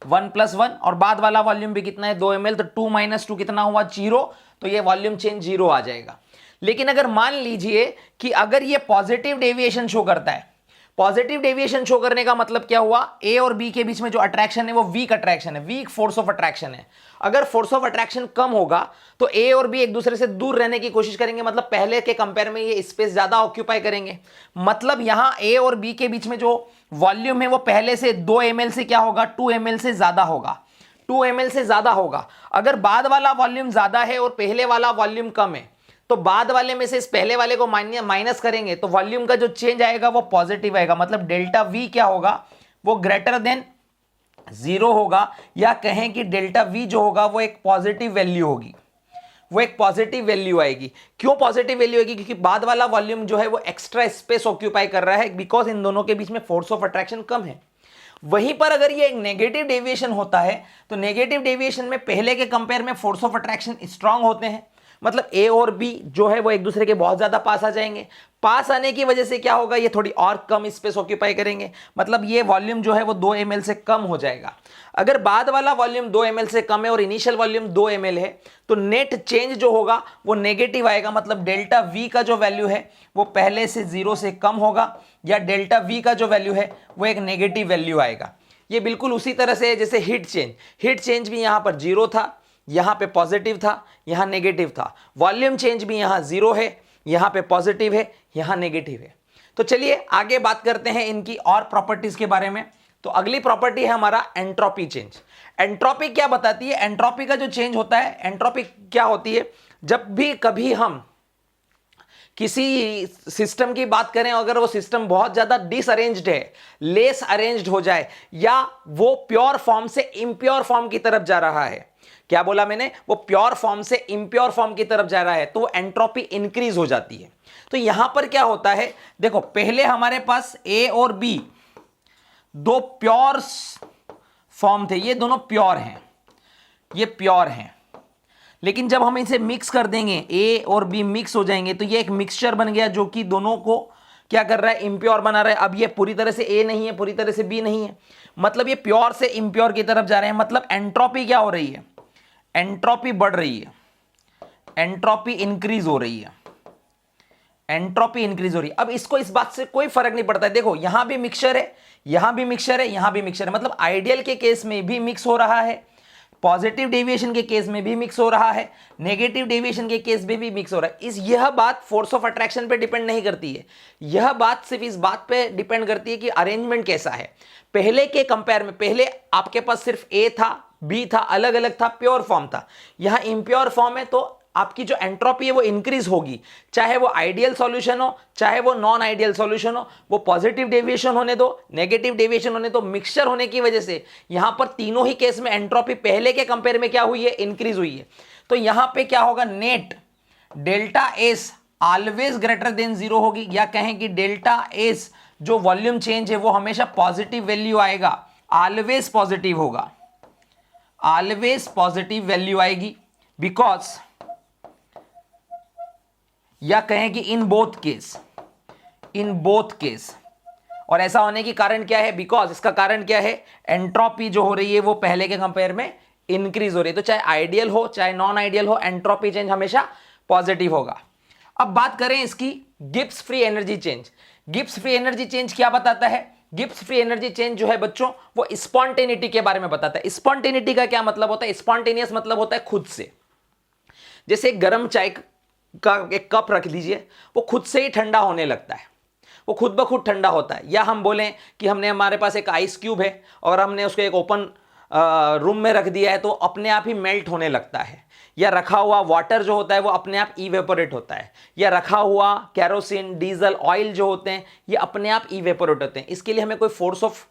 1 + 1, और बाद वाला वॉल्यूम भी कितना है 2 ml, तो 2 - 2 कितना हुआ 0, तो ये वॉल्यूम चेंज 0 आ जाएगा। लेकिन अगर मान लीजिए कि अगर ये पॉजिटिव डेविएशन शो करता है, पॉजिटिव डेविएशन शो करने का मतलब क्या हुआ, ए और बी के बीच में जो अट्रैक्शन है वो वीक अट्रैक्शन है, वीक फोर्स ऑफ अट्रैक्शन है। अगर फोर्स ऑफ अट्रैक्शन कम होगा तो ए और बी एक दूसरे से दूर रहने की कोशिश करेंगे, मतलब पहले के कंपेयर में ये स्पेस ज्यादा ऑक्यूपाई करेंगे। मतलब यहां ए और बी के बीच में जो वॉल्यूम है वो पहले से 2 ml से क्या होगा 2 ml से ज्यादा होगा, 2 ml से ज्यादा होगा। अगर बाद वाला वॉल्यूम ज्यादा है और पहले वाला वॉल्यूम कम है तो बाद वाले में से इस पहले वाले को माइनस करेंगे तो वॉल्यूम का जो चेंज आएगा वो पॉजिटिव आएगा, मतलब डेल्टा वी क्या होगा वो ग्रेटर देन 0 होगा, या कहें कि डेल्टा वी जो होगा वो एक पॉजिटिव वैल्यू होगी, वो एक पॉजिटिव वैल्यू आएगी। क्यों पॉजिटिव वैल्यू आएगी, क्योंकि बाद वाला वॉल्यूम जो है वो एक्स्ट्रा स्पेस ऑक्यूपाई कर रहा है, बिकॉज इन दोनों के बीच में फोर्स ऑफ अट्रैक्शन कम है। वहीं पर अगर ये एक नेगेटिव डेविएशन होता है तो नेगेटिव डेविएशन में पहले के कंपेयर में फोर्स ऑफ अट्रैक्शन स्ट्रांग होते हैं, मतलब ए और बी जो है वो एक दूसरे के बहुत ज्यादा पास आ जाएंगे। पास आने की वजह से क्या होगा, ये थोड़ी और कम स्पेस ऑक्यूपाई करेंगे, मतलब ये वॉल्यूम जो है वो 2 ml से कम हो जाएगा। अगर बाद वाला वॉल्यूम 2 ml से कम है और इनिशियल वॉल्यूम 2 ml है तो नेट चेंज जो होगा वो नेगेटिव आएगा, मतलब डेल्टा वी का जो वैल्यू है वो पहले से 0 से कम होगा, या डेल्टा वी का जो वैल्यू है वो एक नेगेटिव वैल्यू आएगा। ये बिल्कुल उसी तरह से है जैसे हीट चेंज भी यहां पर 0 था, यहां पे पॉजिटिव था, यहां नेगेटिव था। वॉल्यूम चेंज भी यहां 0 है, यहां पे पॉजिटिव है, यहां नेगेटिव है। तो चलिए आगे बात करते हैं इनकी और प्रॉपर्टीज के बारे में। तो अगली प्रॉपर्टी है हमारा एंट्रोपी चेंज। एंट्रोपी क्या बताती है? एंट्रोपी का जो चेंज होता है, एंट्रोपी क्या होती है? जब भी कभी हम किसी सिस्टम की बात करें, अगर वो सिस्टम बहुत ज्यादा डिसअरेंज्ड है, लेस अरेंज्ड हो जाए, या वो प्योर फॉर्म से इम्प्योर फॉर्म की तरफ जा रहा है, क्या बोला मैंने? वो प्योर फॉर्म से इम्प्योर फॉर्म की तरफ जा रहा है, तो वो एंट्रोपी इंक्रीज हो जाती है। तो यहां पर क्या होता है, देखो पहले हमारे पास ए और बी दो प्योर फॉर्म थे, ये दोनों प्योर हैं, ये प्योर हैं। लेकिन जब हम इसे मिक्स कर देंगे, ए और बी मिक्स हो जाएंगे, तो ये एक मिक्सचर बन गया जो कि दोनों को क्या कर रहा है? इम्प्योर बना रहा है। अब ये पूरी तरह से ए नहीं है, पूरी तरह से बी नहीं है, मतलब ये प्योर से इम्प्योर की तरफ जा रहे हैं। मतलब एंट्रोपी क्या हो रही है? एंट्रोपी बढ़ रही है, एंट्रोपी इंक्रीज हो रही है, एंट्रोपी इंक्रीज हो रही है। अब इसको इस बात से कोई फर्क नहीं पड़ता है, देखो यहां भी मिक्सचर है, यहां भी मिक्सचर है, यहां भी मिक्सचर है, मतलब आइडियल के केस में भी मिक्स हो रहा है, पॉजिटिव डेविएशन के केस में भी मिक्स हो रहा है, नेगेटिव डेविएशन के केस में भी मिक्स हो रहा है। यह बात फोर्स ऑफ अट्रैक्शन पे डिपेंड नहीं करती है, यह बात सिर्फ इस बात पे डिपेंड करती है कि अरेंजमेंट कैसा है। पहले के कंपेयर में, पहले आपके पास सिर्फ ए था, बी था, अलग अलग था, प्योर फॉर्म था। यहां इम्प्योर फॉर्म है, तो आपकी जो एंट्रोपी है वो इंक्रीज होगी, चाहे वो आइडियल सॉल्यूशन हो, चाहे वो नॉन आइडियल सॉल्यूशन हो, वो पॉजिटिव डेविएशन होने दो, नेगेटिव डेविएशन होने दो, मिक्सचर होने की वजह से यहां पर तीनों ही केस में एंट्रोपी पहले के कंपेयर में क्या हुई है? इंक्रीज हुई है। तो यहां पे क्या होगा? Net delta S always greater than 0 होगी, या कहें कि डेल्टा एस जो वॉल्यूम चेंज है वो हमेशा पॉजिटिव वैल्यू आएगा, ऑलवेज पॉजिटिव होगा, ऑलवेज पॉजिटिव वैल्यू आएगी। बिकॉज, या कहें कि in both case, in both case. और ऐसा होने की कारण क्या है? बिकॉज इसका कारण क्या है? एंट्रोपी जो हो रही है वो पहले के कंपेयर में इंक्रीज हो रही है। तो चाहे आइडियल हो चाहे नॉन आइडियल हो, एंट्रोपी चेंज हमेशा पॉजिटिव होगा। अब बात करें इसकी Gibbs free energy change. Gibbs free energy change क्या बताता है? गिब्स फ्री एनर्जी चेंज जो है बच्चों, वो स्पॉन्टेनिटी के बारे में बताता है। स्पॉन्टेनिटी का क्या मतलब होता है? स्पॉन्टेनियस मतलब होता है खुद से। जैसे गर्म चाय का एक कप रख लीजिए, वो खुद से ही ठंडा होने लगता है, वो खुद ब खुद ठंडा होता है। या हम बोलें कि हमने, हमारे पास एक आइस क्यूब है और हमने उसको एक ओपन रूम में रख दिया है, तो अपने आप ही मेल्ट होने लगता है। या रखा हुआ वाटर जो होता है वो अपने आप इवेपोरेट होता है। या रखा हुआ कैरोसिन, डीजल, ऑयल जो होते हैं ये अपने आप इवेपोरेट होते हैं। इसके लिए हमें कोई फोर्स ऑफ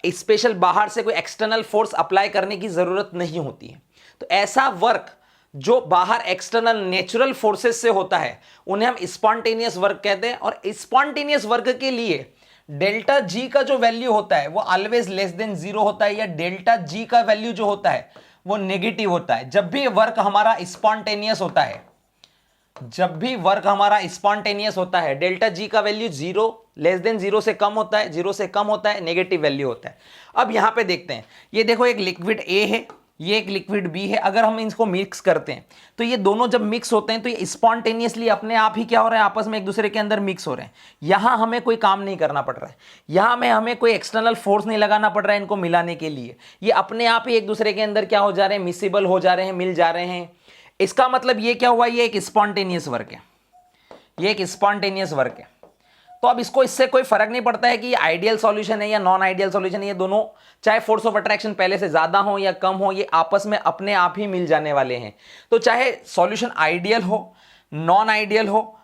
स्पेशल बाहर से कोई एक्सटर्नल फोर्स अप्लाई करने की ज़रूरत नहीं होती है। तो ऐसा वर्क जो बाहर एक्सटर्नल नेचुरल फोर्सेस से होता है उन्हें हम स्पॉन्टेनियस वर्क कहते हैं। और स्पॉन्टेनियस वर्क के लिए डेल्टा जी का जो वैल्यू होता है वो ऑलवेज लेस देन 0 होता है, या डेल्टा जी का वैल्यू जो होता है वो नेगेटिव होता है। जब भी वर्क हमारा स्पॉन्टेनियस होता है, जब भी वर्क हमारा स्पॉन्टेनियस होता है, डेल्टा जी का वैल्यू 0 लेस देन 0 से कम होता है, 0 से कम होता है, नेगेटिव वैल्यू होता है। अब यहां पे देखते हैं, ये देखो एक लिक्विड ए है, ये एक लिक्विड बी है। अगर हम इसको मिक्स करते हैं तो ये दोनों जब मिक्स होते हैं तो ये स्पॉन्टेनियसली अपने आप ही क्या हो रहा है? आपस में एक दूसरे के अंदर मिक्स हो रहे हैं। यहां हमें कोई काम नहीं करना पड़ रहा है, यहां में हमें कोई एक्सटर्नल फोर्स नहीं लगाना पड़ रहा है इनको मिलाने के लिए। ये अपने आप ही एक दूसरे के अंदर क्या हो जा रहे हैं? मिसिबल हो जा रहे हैं, मिल जा रहे हैं। इसका मतलब ये क्या हुआ? ये एक स्पॉन्टेनियस वर्क है, ये एक स्पॉन्टेनियस वर्क है। तो अब इसको, इससे कोई फर्क नहीं पड़ता है कि ये आइडियल सॉल्यूशन है या नॉन आइडियल सॉल्यूशन है। ये दोनों चाहे फोर्स ऑफ अट्रैक्शन पहले से ज्यादा हो या कम हो, ये आपस में अपने आप ही मिल जाने वाले हैं। तो चाहे सॉल्यूशन आइडियल हो, नॉन आइडियल हो,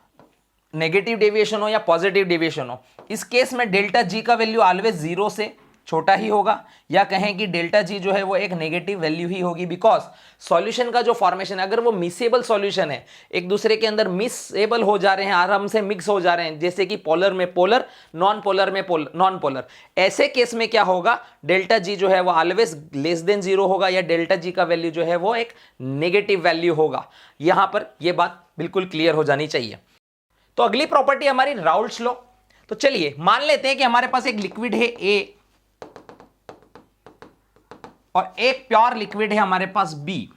नेगेटिव डेविएशन हो या पॉजिटिव डेविएशन हो, इस केस में डेल्टा जी का वैल्यू ऑलवेज 0 से छोटा ही होगा, या कहें कि डेल्टा जी जो है वो एक नेगेटिव वैल्यू ही होगी। बिकॉज सॉल्यूशन का जो फॉर्मेशन है, अगर वो मिसेबल सॉल्यूशन है, एक दूसरे के अंदर मिसेबल हो जा रहे हैं, आराम से मिक्स हो जा रहे हैं, जैसे कि पोलर में पोलर, नॉन पोलर में नॉन पोलर, ऐसे केस में क्या होगा? डेल्टा जी जो है वो ऑलवेज लेस देन 0 होगा, या डेल्टा जी का वैल्यू जो है वो एक नेगेटिव वैल्यू होगा। यहां पर यह बात बिल्कुल क्लियर हो जानी चाहिए। तो अगली प्रॉपर्टी हमारी राउल्ट्स लॉ। तो चलिए मान लेते हैं कि हमारे पास एक लिक्विड है ए और एक प्योर लिक्विड है हमारे पास बी,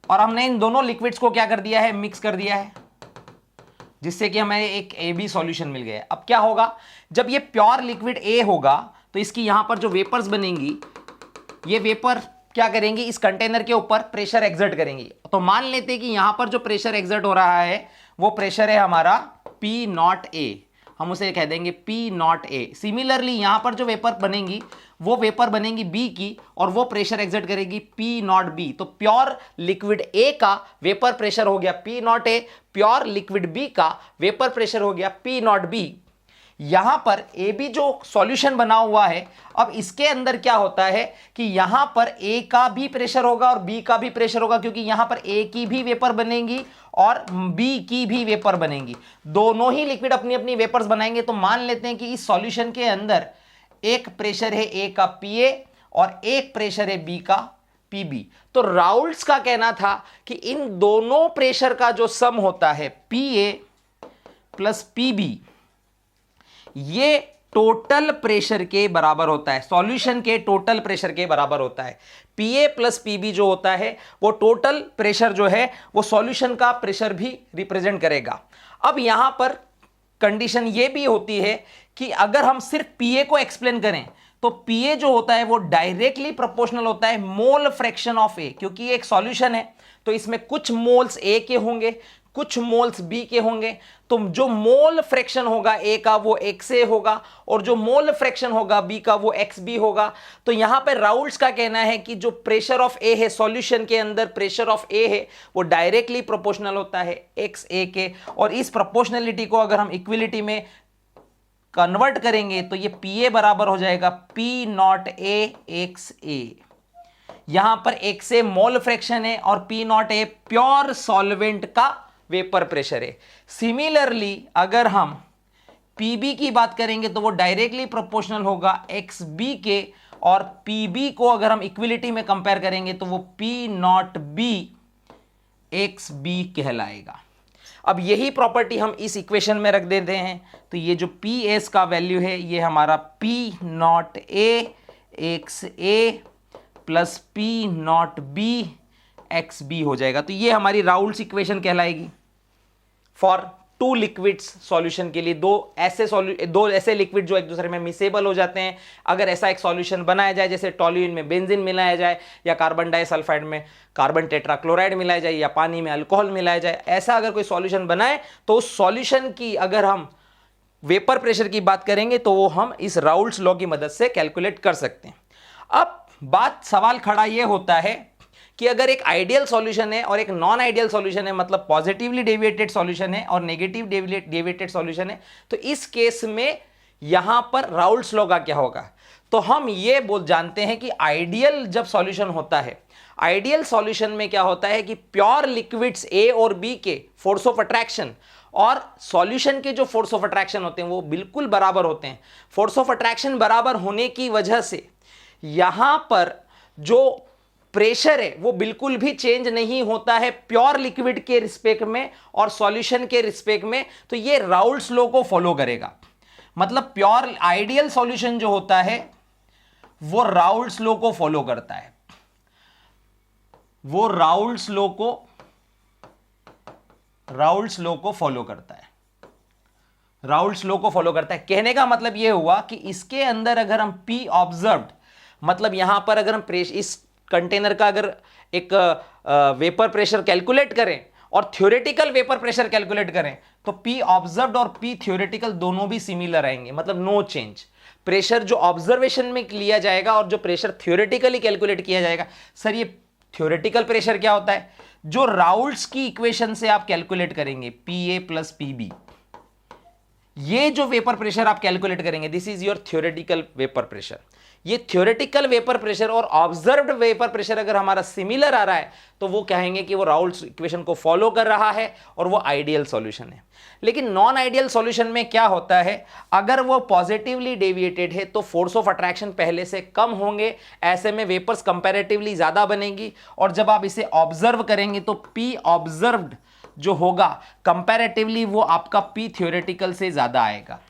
और हमने इन दोनों लिक्विड्स को क्या कर दिया है? मिक्स कर दिया है, जिससे कि हमें एक ए बी सॉल्यूशन मिल गया। अब क्या होगा? जब ये प्योर लिक्विड ए होगा तो इसकी यहां पर जो वेपर्स बनेंगी, ये वेपर क्या करेंगी, इस कंटेनर के ऊपर प्रेशर एक्सर्ट करेंगी। तो मान लेते हैं कि यहां पर जो प्रेशर एक्सर्ट हो रहा है वो प्रेशर है हमारा पी नॉट ए, हम उसे कह देंगे पी नॉट ए। सिमिलरली यहां पर जो वेपर बनेंगी वो वेपर बनेंगी बी की, और वो प्रेशर एक्सर्ट करेगी पी नॉट बी। तो प्योर लिक्विड ए का वेपर प्रेशर हो गया P not A, pure liquid B का वेपर प्रेशर हो गया पी नॉट बी। यहां पर ए बी जो सॉल्यूशन बना हुआ है, अब इसके अंदर क्या होता है कि यहां पर ए का भी प्रेशर होगा और बी का भी प्रेशर होगा, क्योंकि यहां पर ए की भी वेपर बनेगी और बी की भी वेपर बनेगी। दोनों ही लिक्विड अपनी अपनी वेपर्स बनाएंगे। तो मान लेते हैं कि इस सॉल्यूशन के अंदर एक प्रेशर है ए का पी ए और एक प्रेशर है बी का पी बी। तो राउल्ट्स का कहना था कि इन दोनों प्रेशर का जो सम होता है P A plus P B, ये टोटल प्रेशर के बराबर होता है, सॉल्यूशन के टोटल प्रेशर के बराबर होता है। पीए प्लस पीबी जो होता है वो टोटल प्रेशर जो है वो सॉल्यूशन का प्रेशर भी रिप्रेजेंट करेगा। अब यहां पर कंडीशन ये भी होती है कि अगर हम सिर्फ पीए को एक्सप्लेन करें तो पीए जो होता है वो डायरेक्टली प्रोपोर्शनल होता है मोल फ्रैक्शन ऑफ ए, क्योंकि ये एक सॉल्यूशन है तो इसमें कुछ मोल्स ए के होंगे, कुछ मोल्स बी के होंगे। तो जो मोल फ्रैक्शन होगा ए का वो एक्स ए होगा और जो मोल फ्रैक्शन होगा बी का वो एक्स बी होगा। तो यहां पर राउल्ट्स का कहना है कि जो प्रेशर ऑफ ए है सॉल्यूशन के अंदर, प्रेशर ऑफ ए है वो डायरेक्टली प्रोपोर्शनल होता है एक्स ए के। और इस प्रोपोर्शनलिटी को अगर हम इक्विलिटी में कन्वर्ट करेंगे तो ये पी ए बराबर हो जाएगा पी नॉट ए एक्स ए। यहां पर एक्स ए मोल फ्रैक्शन है और P not A pure solvent का वेपर प्रेशर है। सिमिलरली अगर हम पीबी की बात करेंगे तो वो डायरेक्टली प्रोपोर्शनल होगा एक्स बी के, और पीबी को अगर हम इक्विलिटी में कंपेयर करेंगे तो वो P not B X B कहलाएगा। अब यही प्रॉपर्टी हम इस इक्वेशन में रख देते हैं तो ये जो पी एस का वैल्यू है ये हमारा P not A X A plus P not B X B हो जाएगा। तो ये हमारी राउल्ट्स इक्वेशन कहलाएगी फॉर टू लिक्विड्स सॉल्यूशन के लिए। दो ऐसे लिक्विड जो एक दूसरे में मिसेबल हो जाते हैं। अगर ऐसा एक सॉल्यूशन बनाया जाए जैसे टॉल्यूइन में बेंजीन मिलाया जाए, या कार्बन डाइसल्फाइड में कार्बन टेट्राक्लोराइड मिलाया जाए, या पानी में अल्कोहल मिलाया जाए, ऐसा अगर कोई सॉल्यूशन बनाए तो उस सॉल्यूशन की अगर हम वेपर प्रेशर की बात करेंगे तो वो हम इस राउल्ट्स लॉ की मदद से कैलकुलेट कर सकते हैं। अब सवाल खड़ा ये होता है कि अगर एक आइडियल सॉल्यूशन है और एक नॉन आइडियल सॉल्यूशन है, मतलब पॉजिटिवली डेविएटेड सॉल्यूशन है और नेगेटिव डेविएटेड सॉल्यूशन है, तो इस केस में यहां पर राउल्ट्स लॉ का क्या होगा। तो हम ये जानते हैं कि आइडियल जब सॉल्यूशन होता है, आइडियल सॉल्यूशन में क्या होता है कि प्योर लिक्विड्स ए और बी के फोर्स ऑफ अट्रैक्शन और सॉल्यूशन के जो फोर्स ऑफ अट्रैक्शन होते हैं वो बिल्कुल बराबर होते हैं। फोर्स ऑफ अट्रैक्शन बराबर होने की वजह से यहां पर जो प्रेशर है वो बिल्कुल भी चेंज नहीं होता है प्योर लिक्विड के रिस्पेक्ट में और सॉल्यूशन के रिस्पेक्ट में। तो ये राउल्ट्स लॉ को फॉलो करेगा, मतलब प्योर आइडियल सॉल्यूशन जो होता है वो राउल्ट्स लॉ को फॉलो करता है, वो राउल्ट्स लॉ को फॉलो करता है, राउल्ट्स लॉ को फॉलो करता है। कहने का मतलब यह हुआ कि इसके अंदर अगर हम पी ऑब्जर्व्ड, मतलब यहां पर अगर हम इस कंटेनर का अगर एक वेपर प्रेशर कैलकुलेट करें और थ्योरेटिकल वेपर प्रेशर कैलकुलेट करें तो पी ऑब्जर्व्ड और पी थ्योरेटिकल दोनों भी सिमिलर आएंगे, मतलब नो चेंज। प्रेशर जो ऑब्जर्वेशन में लिया जाएगा और जो प्रेशर थ्योरेटिकली कैलकुलेट किया जाएगा। सर ये थ्योरेटिकल प्रेशर क्या होता है? जो राउल्ट्स की इक्वेशन से आप कैलकुलेट करेंगे P A plus P B, ये जो वेपर प्रेशर आप कैलकुलेट करेंगे this is your theoretical vapour pressure. ये थ्योरेटिकल वेपर प्रेशर और ऑब्जर्व्ड वेपर प्रेशर अगर हमारा सिमिलर आ रहा है तो वो कहेंगे कि वो राउल्ट्स इक्वेशन को फॉलो कर रहा है और वो आइडियल सॉल्यूशन है। लेकिन नॉन आइडियल सॉल्यूशन में क्या होता है, अगर वो पॉजिटिवली डेविएटेड है तो फोर्स ऑफ अट्रैक्शन पहले से कम होंगे, ऐसे में वेपर्स कंपैरेटिवली ज्यादा बनेंगी और जब आप इसे ऑब्जर्व करेंगे तो पी ऑब्जर्व्ड जो होगा कंपैरेटिवली वो आपका पी थ्योरेटिकल से ज्यादा आएगा।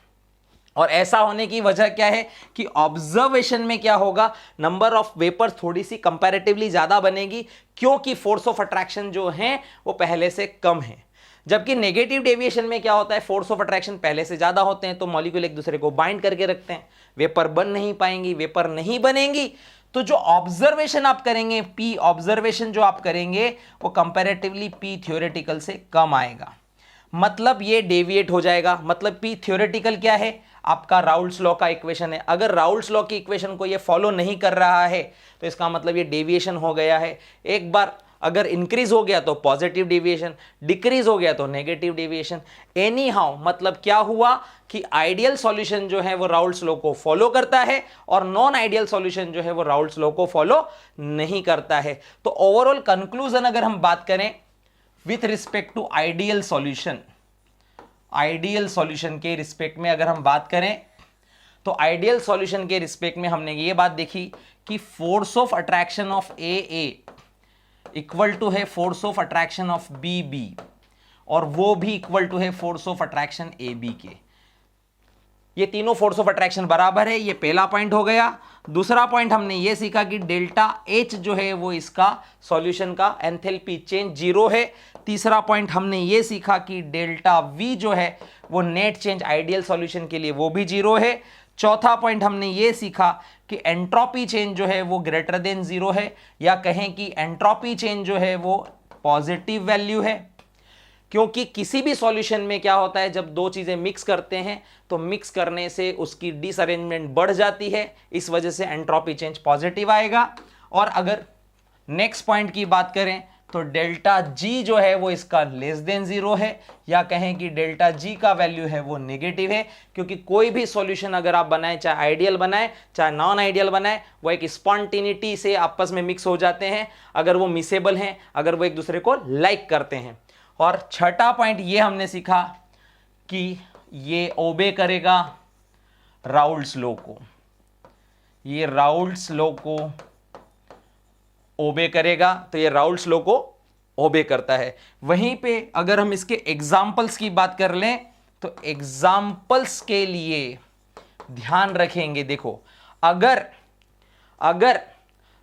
और ऐसा होने की वजह क्या है कि ऑब्जर्वेशन में क्या होगा, नंबर ऑफ वेपर्स थोड़ी सी कंपैरेटिवली ज्यादा बनेगी क्योंकि फोर्स ऑफ अट्रैक्शन जो है वो पहले से कम है। जबकि नेगेटिव डेविएशन में क्या होता है, फोर्स ऑफ अट्रैक्शन पहले से ज्यादा होते हैं तो मॉलिक्यूल एक दूसरे को बाइंड करके रखते हैं, वेपर बन नहीं पाएंगी, वेपर नहीं बनेंगी तो जो ऑब्जर्वेशन आप करेंगे, पी ऑब्जर्वेशन जो आप करेंगे वो कंपैरेटिवली पी थ्योरेटिकल से कम आएगा, मतलब ये डेविएट हो जाएगा। मतलब पी थ्योरेटिकल क्या है, आपका राउल्स लॉ का इक्वेशन है। अगर राउल्स लॉ की इक्वेशन को ये फॉलो नहीं कर रहा है तो इसका मतलब ये डेविएशन हो गया है। एक बार अगर इंक्रीज हो गया तो पॉजिटिव डेविएशन, डिक्रीज हो गया तो नेगेटिव डेविएशन। एनी हाउ मतलब क्या हुआ कि आइडियल सॉल्यूशन जो है वो राउल्स लॉ को फॉलो करता है और नॉन आइडियल सॉल्यूशन जो है वो राउल्स लॉ को फॉलो नहीं करता है। तो ओवरऑल कंक्लूजन अगर हम बात करें with respect to ideal solution, ideal solution के रिस्पेक्ट में अगर हम बात करें तो आइडियल सॉल्यूशन के रिस्पेक्ट में हमने ये बात देखी कि force of attraction of A equal to है force of attraction of B और वो भी इक्वल टू है force of attraction A B के। ये तीनों फोर्स ऑफ अट्रैक्शन बराबर है, ये पहला पॉइंट हो गया। दूसरा पॉइंट हमने ये सीखा कि डेल्टा एच जो है वो इसका सॉल्यूशन का एंथैल्पी चेंज जीरो है। तीसरा पॉइंट हमने ये सीखा कि डेल्टा वी जो है वो नेट चेंज आइडियल सॉल्यूशन के लिए वो भी जीरो है। चौथा पॉइंट हमने ये सीखा कि एंट्रोपी चेंज जो है वो ग्रेटर देन जीरो है, या कहें कि एंट्रोपी चेंज जो है वो पॉजिटिव वैल्यू है, क्योंकि किसी भी सॉल्यूशन में क्या होता है जब दो चीजें मिक्स करते हैं तो मिक्स करने से उसकी डिसअरेंजमेंट बढ़ जाती है, इस वजह से एंट्रोपी चेंज पॉजिटिव आएगा। और अगर नेक्स्ट पॉइंट की बात करें तो डेल्टा जी जो है वो इसका लेस देन जीरो है, या कहें कि डेल्टा जी का वैल्यू है वो नेगेटिव है, क्योंकि कोई भी सॉल्यूशन अगर आप बनाएं, चाहे आइडियल बनाएं चाहे नॉन आइडियल बनाएं, वो एक स्पॉन्टेनिटी से आपस में मिक्स हो जाते हैं अगर वो मिसेबल हैं, अगर वो एक दूसरे को लाइक करते हैं। और छठा पॉइंट ये हमने सीखा कि ये ओबे करेगा राउल्स लॉ को, ये राउल्स लॉ को ओबे करेगा, तो ये राउल्स लॉ को ओबे करता है। वहीं पे अगर हम इसके एग्जाम्पल्स की बात कर लें तो एग्जाम्पल्स के लिए ध्यान रखेंगे, देखो अगर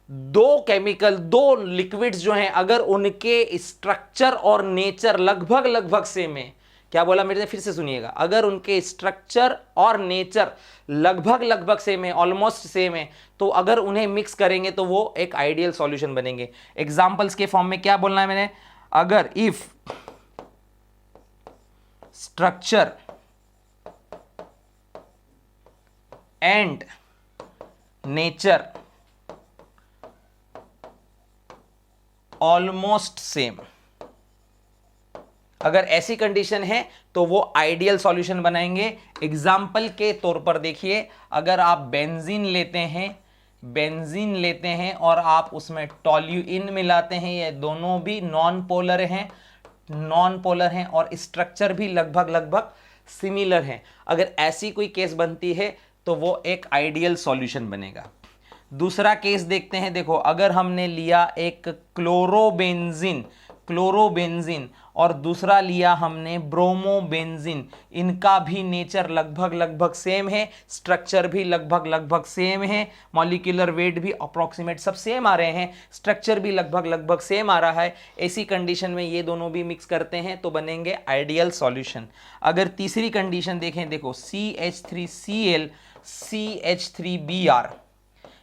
दो केमिकल, दो लिक्विड्स जो हैं, अगर उनके स्ट्रक्चर और नेचर लगभग सेम है, क्या बोला मेरे से फिर से सुनिएगा, अगर उनके स्ट्रक्चर और नेचर लगभग सेम है, ऑलमोस्ट सेम है, तो अगर उन्हें मिक्स करेंगे तो वो एक आइडियल सॉल्यूशन बनेंगे। एग्जांपल्स के फॉर्म में क्या बोलना है मैंने, अगर if structure and nature almost same, अगर ऐसी कंडीशन है तो वो आइडियल सॉल्यूशन बनाएंगे। एग्जाम्पल के तौर पर देखिए, अगर आप बेंजीन लेते हैं और आप उसमें टोल्यूइन मिलाते हैं, ये दोनों भी नॉन पोलर हैं और स्ट्रक्चर भी लगभग सिमिलर हैं। अगर ऐसी कोई केस बनती है तो वो एक आइडियल सॉल्यूशन बनेगा। दूसरा केस देखते हैं, देखो अगर हमने लिया एक क्लोरोबेंजीन और दूसरा लिया हमने ब्रोमोबेंजीन, इनका भी नेचर लगभग सेम है, स्ट्रक्चर भी लगभग सेम है, मॉलिक्यूलर वेट भी अप्रोक्सीमेट सब सेम आ रहे हैं, स्ट्रक्चर भी लगभग सेम आ रहा है। ऐसी कंडीशन में ये दोनों भी मिक्स करते हैं तो बनेंगे आइडियल सॉल्यूशन। अगर तीसरी कंडीशन देखें, देखो CH3Cl CH3Br,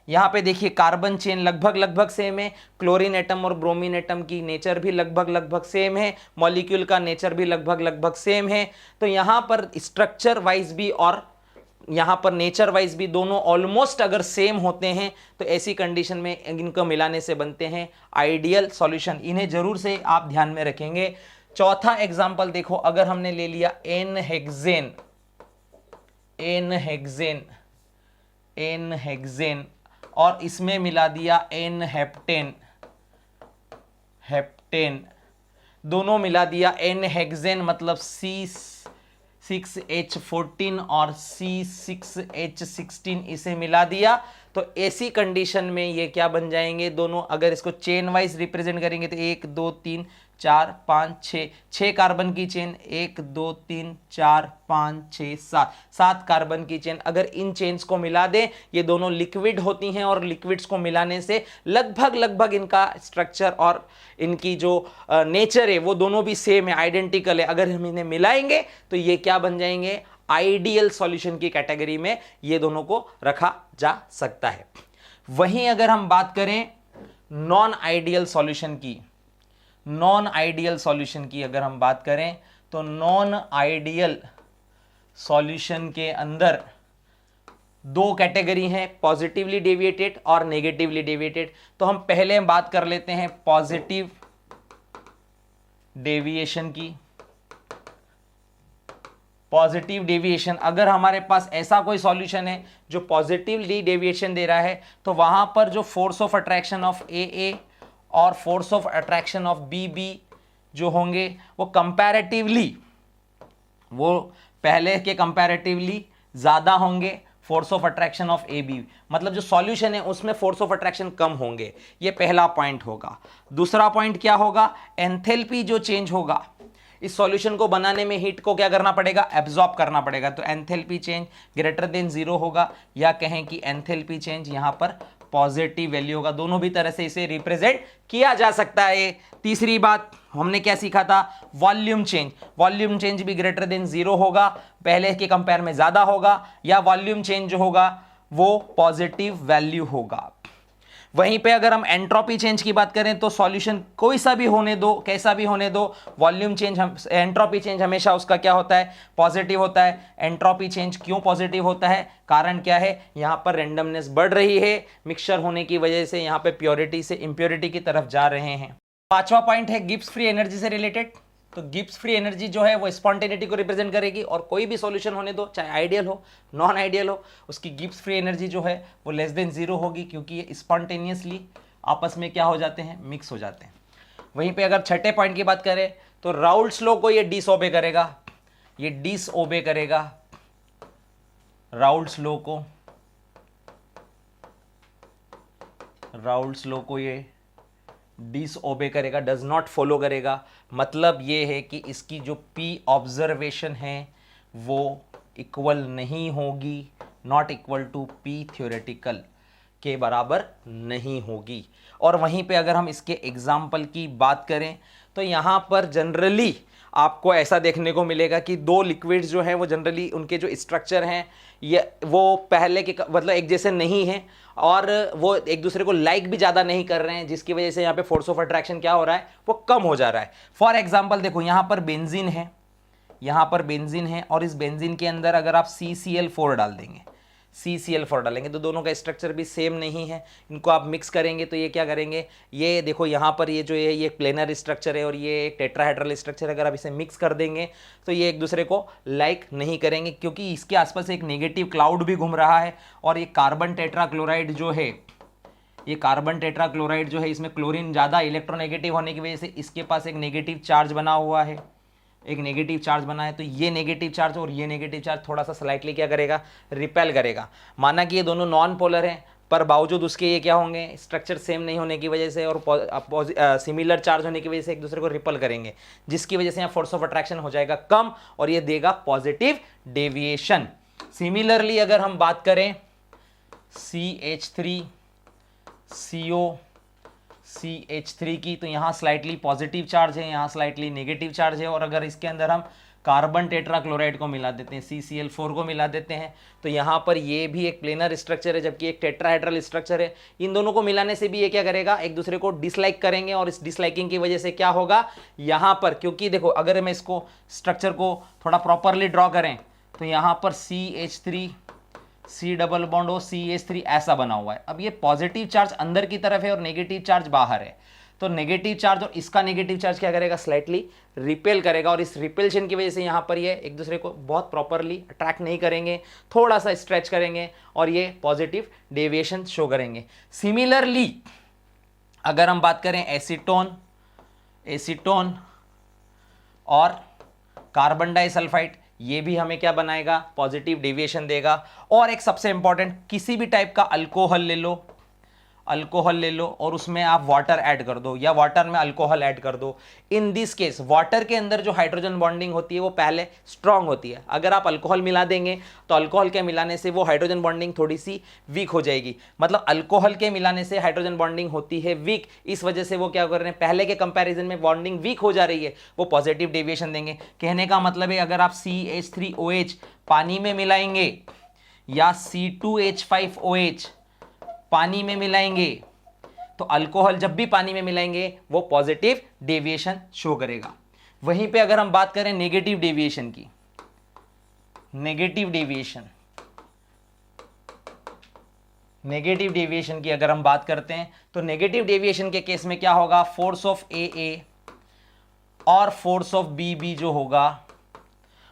यहां पे देखिए कार्बन चेन लगभग सेम है, क्लोरीन एटम और ब्रोमीन एटम की नेचर भी लगभग सेम है, मॉलिक्यूल का नेचर भी लगभग सेम है। तो यहां पर स्ट्रक्चर वाइज भी और यहां पर नेचर वाइज भी दोनों ऑलमोस्ट अगर सेम होते हैं तो ऐसी कंडीशन में इनको मिलाने से बनते हैं आइडियल सॉल्यूशन। इन्हें जरूर से आप ध्यान में रखेंगे। चौथा एग्जाम्पल देखो, अगर हमने ले लिया एन हेक्सेन और इसमें मिला दिया एन हेप्टेन, दोनों मिला दिया एन हेक्सेन मतलब C6H14 और C6H16 इसे मिला दिया, तो ऐसी कंडीशन में ये क्या बन जाएंगे दोनों। अगर इसको चेन वाइज रिप्रेजेंट करेंगे तो 1 2 3 4 5 6 कार्बन की चेन, 1 2 3 4 5 6 7 कार्बन की चेन। अगर इन चेन्स को मिला दें, ये दोनों लिक्विड होती हैं और लिक्विड्स को मिलाने से लगभग इनका स्ट्रक्चर और इनकी जो नेचर है वो दोनों भी सेम है, आइडेंटिकल है। अगर हम इन्हें मिलाएंगे तो ये क्या बन जाएंगे, आइडियल सॉल्यूशन की कैटेगरी में ये दोनों को रखा जा सकता है। वहीं अगर हम बात करें नॉन आइडियल सॉल्यूशन की, नॉन आइडियल सॉल्यूशन की अगर हम बात करें तो नॉन आइडियल सॉल्यूशन के अंदर दो कैटेगरी हैं, पॉजिटिवली डेविएटेड और नेगेटिवली डेविएटेड। तो हम पहले बात कर लेते हैं पॉजिटिव डेविएशन की। पॉजिटिव डेविएशन, अगर हमारे पास ऐसा कोई सॉल्यूशन है जो पॉजिटिवली डेविएशन दे रहा है तो वहां पर जो force of attraction of A और force of attraction of B जो होंगे वो कंपैरेटिवली, वो पहले के कंपैरेटिवली ज्यादा होंगे force of attraction of A B, मतलब जो सॉल्यूशन है उसमें फोर्स ऑफ अट्रैक्शन कम होंगे। ये पहला पॉइंट होगा। दूसरा पॉइंट क्या होगा, एंथैल्पी जो चेंज होगा, इस सॉल्यूशन को बनाने में हीट को क्या करना पड़ेगा, एब्जॉर्ब करना पड़ेगा। तो एंथैल्पी चेंज ग्रेटर देन 0 होगा, या कहें कि एंथैल्पी चेंज यहां पर पॉजिटिव वैल्यू होगा। दोनों भी तरह से इसे रिप्रेजेंट किया जा सकता है। तीसरी बात हमने क्या सीखा था, वॉल्यूम चेंज। वॉल्यूम चेंज भी ग्रेटर देन 0 होगा, पहले के कंपेयर में ज्यादा होगा, या वॉल्यूम चेंज जो होगा वो पॉजिटिव वैल्यू होगा। वहीं पे अगर हम एंट्रोपी चेंज की बात करें तो सॉल्यूशन कोई सा भी होने दो, कैसा भी होने दो, वॉल्यूम चेंज एंट्रोपी चेंज हमेशा उसका क्या होता है, पॉजिटिव होता है। एंट्रोपी चेंज क्यों पॉजिटिव होता है, कारण क्या है, यहां पर रेंडमनेस बढ़ रही है, मिक्सचर होने की वजह से यहां पे प्योरिटी से इंप्योरिटी की तरफ जा रहे हैं। पांचवा पॉइंट है गिब्स फ्री एनर्जी से रिलेटेड। तो गिब्स फ्री एनर्जी जो है वो स्पॉन्टेनिटी को रिप्रेजेंट करेगी, और कोई भी सॉल्यूशन होने दो, चाहे आइडियल हो नॉन आइडियल हो, उसकी गिब्स फ्री एनर्जी जो है वो लेस देन 0 होगी, क्योंकि ये स्पॉन्टेनियसली आपस में क्या हो जाते हैं, मिक्स हो जाते हैं। वहीं पे अगर छठे पॉइंट की बात करें तो राउल्ट्स लॉ को ये डिसओबे करेगा, ये डिसओबे करेगा राउल्ट्स लॉ को, राउल्ट्स लॉ को ये डिसओबे करेगा, डज नॉट फॉलो करेगा। मतलब ये है कि इसकी जो पी ऑब्जर्वेशन है वो इक्वल नहीं होगी, not equal to P theoretical के बराबर नहीं होगी। और वहीं पे अगर हम इसके एग्जाम्पल की बात करें तो यहाँ पर जनरली आपको ऐसा देखने को मिलेगा कि दो लिक्विड्स जो हैं वो जनरली उनके जो स्ट्रक्चर हैं ये वो पहले के मतलब एक जैसे नहीं हैं, और वो एक दूसरे को लाइक भी ज़्यादा नहीं कर रहे हैं, जिसकी वजह से यहाँ पे फोर्स ऑफ अट्रैक्शन क्या हो रहा है, वो कम हो जा रहा है। फॉर एग्जांपल देखो, यहाँ पर बेंजीन है, यहाँ पर बेंजीन है, और इस बेंजीन के अंदर अगर आप CCl4 डाल देंगे, CCl4 डालेंगे तो दोनों का स्ट्रक्चर भी सेम नहीं है। इनको आप मिक्स करेंगे तो ये क्या करेंगे, ये देखो यहाँ पर ये जो है ये प्लेनर स्ट्रक्चर है और ये एक टेट्राहेड्रल स्ट्रक्चर है। अगर आप इसे मिक्स कर देंगे तो ये एक दूसरे को लाइक नहीं करेंगे, क्योंकि इसके आसपास एक नेगेटिव क्लाउड भी घूम रहा है। और ये कार्बन टेट्राक्लोराइड जो है, ये कार्बन टेट्राक्लोराइड जो है, इसमें क्लोरीन ज़्यादा इलेक्ट्रोनेगेटिव होने की वजह से इसके पास एक नेगेटिव चार्ज बना हुआ है, एक नेगेटिव चार्ज बना है। तो ये नेगेटिव चार्ज और ये नेगेटिव चार्ज थोड़ा सा स्लाइटली क्या करेगा, रिपेल करेगा। माना कि ये दोनों नॉन पोलर हैं, पर बावजूद उसके ये क्या होंगे, स्ट्रक्चर सेम नहीं होने की वजह से और सिमिलर चार्ज होने की वजह से एक दूसरे को रिपेल करेंगे, जिसकी वजह से यहाँ फोर्स ऑफ अट्रैक्शन हो जाएगा कम और ये देगा पॉजिटिव डेविएशन। सिमिलरली अगर हम बात करें CH3CO CH3 की, तो यहाँ स्लाइटली पॉजिटिव चार्ज है, यहाँ स्लाइटली नेगेटिव चार्ज है। और अगर इसके अंदर हम कार्बन टेट्राक्लोराइड को मिला देते हैं, CCl4 को मिला देते हैं, तो यहाँ पर ये भी एक प्लेनर स्ट्रक्चर है जबकि एक टेट्राहेड्रल स्ट्रक्चर है। इन दोनों को मिलाने से भी ये क्या करेगा, एक दूसरे को डिसलाइक करेंगे, और इस डिसलाइकिंग की वजह से क्या होगा यहाँ पर, क्योंकि देखो अगर मैं इसको स्ट्रक्चर को थोड़ा प्रॉपरली ड्रॉ करें तो यहाँ पर CH3 C डबल बॉन्ड हो CH3 ऐसा बना हुआ है। अब ये पॉजिटिव चार्ज अंदर की तरफ है और नेगेटिव चार्ज बाहर है, तो नेगेटिव चार्ज और इसका नेगेटिव चार्ज क्या करेगा, स्लाइटली रिपेल करेगा, और इस रिपेल्शन की वजह से यहाँ पर ये एक दूसरे को बहुत प्रॉपरली अट्रैक्ट नहीं करेंगे, थोड़ा सा स्ट्रेच करेंगे और ये पॉजिटिव डेविएशन शो करेंगे। सिमिलरली अगर हम बात करें एसीटोन और कार्बन डाइसल्फाइड, ये भी हमें क्या बनाएगा, पॉजिटिव डेविएशन देगा। और एक सबसे इंपॉर्टेंट, किसी भी टाइप का अल्कोहल ले लो और उसमें आप वाटर ऐड कर दो या वाटर में अल्कोहल ऐड कर दो। इन दिस केस वाटर के अंदर जो हाइड्रोजन बॉन्डिंग होती है वो पहले स्ट्रांग होती है। अगर आप अल्कोहल मिला देंगे तो अल्कोहल के मिलाने से वो हाइड्रोजन बॉन्डिंग थोड़ी सी वीक हो जाएगी, मतलब अल्कोहल के मिलाने से हाइड्रोजन बॉन्डिंग होती है वीक, इस वजह से वो क्या कर रहे हैं, पहले के कंपैरिजन में बॉन्डिंग वीक हो जा रही है, वो पॉजिटिव डेविएशन देंगे। कहने का मतलब है अगर आप CH3OH पानी में मिलाएंगे या C2H5OH पानी में मिलाएंगे तो अल्कोहल जब भी पानी में मिलाएंगे वो पॉजिटिव डेविएशन शो करेगा। वहीं पे अगर हम बात करें नेगेटिव डेविएशन की, नेगेटिव डेविएशन की अगर हम बात करते हैं तो नेगेटिव डेविएशन के केस में क्या होगा, फोर्स ऑफ ए और फोर्स ऑफ बी जो होगा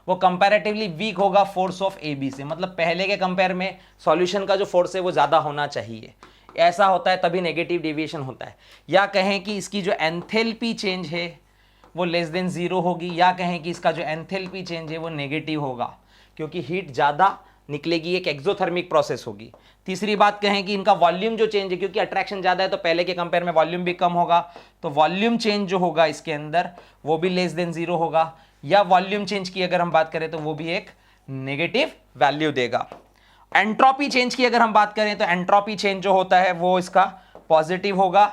वो कंपैरेटिवली वीक होगा फोर्स ऑफ ए बी से। मतलब पहले के कंपेयर में सॉल्यूशन का जो फोर्स है वो ज़्यादा होना चाहिए, ऐसा होता है तभी नेगेटिव डेविएशन होता है। या कहें कि इसकी जो एंथैल्पी चेंज है वो लेस देन 0 होगी, या कहें कि इसका जो एंथैल्पी चेंज है वो नेगेटिव होगा क्योंकि हीट ज़्यादा निकलेगी, एक एक्सोथर्मिक प्रोसेस होगी। तीसरी बात कहें कि इनका वॉल्यूम जो चेंज है, क्योंकि अट्रैक्शन ज़्यादा है तो पहले के कंपेयर में वॉल्यूम भी कम होगा, तो वॉल्यूम चेंज जो होगा इसके अंदर वो भी लेस देन 0 होगा। या वॉल्यूम चेंज की अगर हम बात करें तो वो भी एक नेगेटिव वैल्यू देगा। एंट्रोपी चेंज की अगर हम बात करें तो एंट्रोपी चेंज जो होता है वो इसका पॉजिटिव होगा।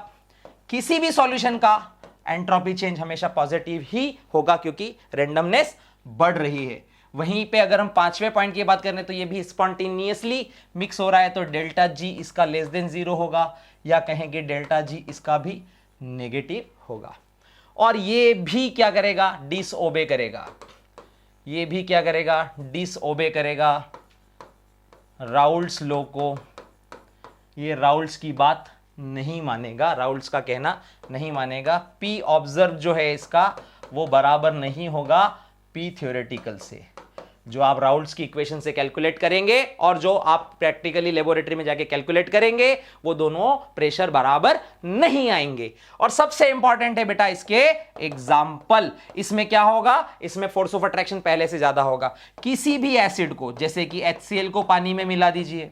किसी भी सॉल्यूशन का एंट्रोपी चेंज हमेशा पॉजिटिव ही होगा क्योंकि रेंडमनेस बढ़ रही है। वहीं पे अगर हम पांचवें पॉइंट की बात करें तो ये भी स्पॉन्टेनियसली मिक्स हो रहा है तो डेल्टा जी इसका लेस देन 0 होगा, या कहेंगे डेल्टा जी इसका भी नेगेटिव होगा। और ये भी क्या करेगा, डिसओबे करेगा, ये भी क्या करेगा, डिसओबे करेगा राउल्ट्स लॉ को। ये राउल्ट्स की बात नहीं मानेगा, राउल्ट्स का कहना नहीं मानेगा। पी ऑब्जर्व जो है इसका वो बराबर नहीं होगा पी थ्योरेटिकल से। जो आप राउल्ट्स की इक्वेशन से कैलकुलेट करेंगे और जो आप प्रैक्टिकली लेबोरेटरी में जाके कैलकुलेट करेंगे वो दोनों प्रेशर बराबर नहीं आएंगे। और सबसे इंपॉर्टेंट है बेटा इसके एग्जाम्पल। इसमें क्या होगा, इसमें फोर्स ऑफ अट्रैक्शन पहले से ज्यादा होगा। किसी भी एसिड को, जैसे कि HCl को पानी में मिला दीजिए,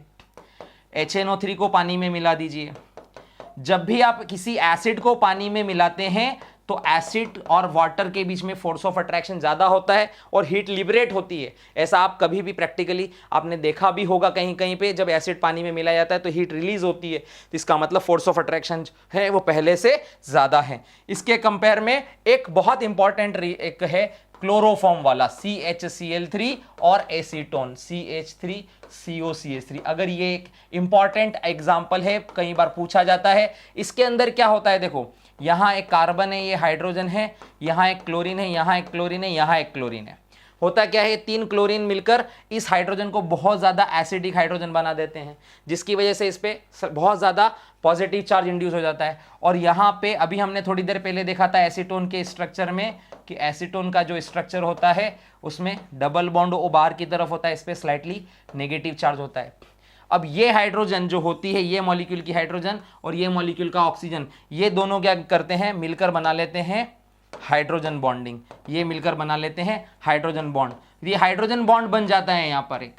HNO3 को पानी में मिला दीजिए। जब भी आप किसी एसिड को पानी में मिलाते हैं तो एसिड और वाटर के बीच में फोर्स ऑफ अट्रैक्शन ज़्यादा होता है और हीट लिबरेट होती है। ऐसा आप कभी भी प्रैक्टिकली आपने देखा भी होगा कहीं कहीं पे, जब एसिड पानी में मिलाया जाता है तो हीट रिलीज होती है, तो इसका मतलब फोर्स ऑफ अट्रैक्शन है वो पहले से ज़्यादा है। इसके कंपेयर में एक बहुत इंपॉर्टेंट एक है क्लोरोफॉर्म वाला CHCl3 और एसीटोन CH3COCH3। अगर ये एक इंपॉर्टेंट एग्जाम्पल है, कई बार पूछा जाता है। इसके अंदर क्या होता है, देखो यहां एक कार्बन है, ये हाइड्रोजन है, यहां एक क्लोरीन है, यहां एक क्लोरीन है, यहां एक क्लोरीन है। होता क्या है, 3 क्लोरीन मिलकर इस हाइड्रोजन को बहुत ज्यादा एसिडिक हाइड्रोजन बना देते हैं, जिसकी वजह से इस पे बहुत ज्यादा पॉजिटिव चार्ज इंड्यूस हो जाता है। और यहाँ पे अभी हमने थोड़ी देर पहले देखा था एसीटोन के स्ट्रक्चर में कि एसीटोन का जो स्ट्रक्चर होता है उसमें डबल बॉन्ड ओ बाहर की तरफ होता है, इस पे स्लाइटली नेगेटिव चार्ज होता है। अब ये हाइड्रोजन जो होती है, ये मॉलिक्यूल की हाइड्रोजन और ये मॉलिक्यूल का ऑक्सीजन, ये दोनों क्या करते हैं, मिलकर बना लेते हैं हाइड्रोजन बॉन्डिंग। ये मिलकर बना लेते हैं हाइड्रोजन बॉन्ड। ये हाइड्रोजन बॉन्ड बन जाता है यहाँ पर एक।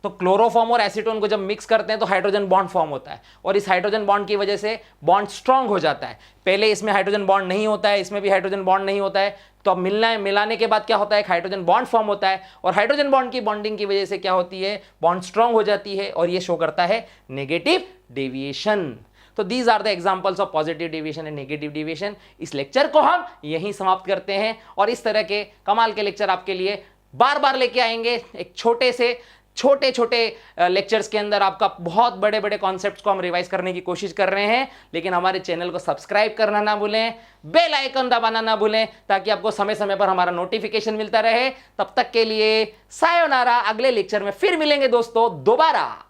तो क्लोरोफॉर्म और एसीटोन को जब मिक्स करते हैं तो हाइड्रोजन बॉन्ड फॉर्म होता है और इस हाइड्रोजन बॉन्ड की वजह से बॉन्ड स्ट्रांग हो जाता है। पहले इसमें हाइड्रोजन बॉन्ड नहीं होता है, इसमें भी हाइड्रोजन बॉन्ड नहीं होता है, तो अब मिलाने के बाद क्या होता है, हाइड्रोजन बॉन्ड फॉर्म होता है और हाइड्रोजन बॉन्ड की बॉन्डिंग की वजह से क्या होती है, बॉन्ड स्ट्रांग हो जाती है और ये शो करता है नेगेटिव डेविएशन। तो these are the examples of positive deviation and negative deviation. इस लेक्चर को हम यहीं समाप्त करते हैं और इस तरह के कमाल के लेक्चर आपके लिए बार बार लेके आएंगे। एक छोटे छोटे लेक्चर्स के अंदर आपका बहुत बड़े बड़े कॉन्सेप्ट्स को हम रिवाइज करने की कोशिश कर रहे हैं, लेकिन हमारे चैनल को सब्सक्राइब करना ना भूलें, बेल आइकन दबाना ना भूलें, ताकि आपको समय समय पर हमारा नोटिफिकेशन मिलता रहे। तब तक के लिए सायोनारा, अगले लेक्चर में फिर मिलेंगे दोस्तों दोबारा।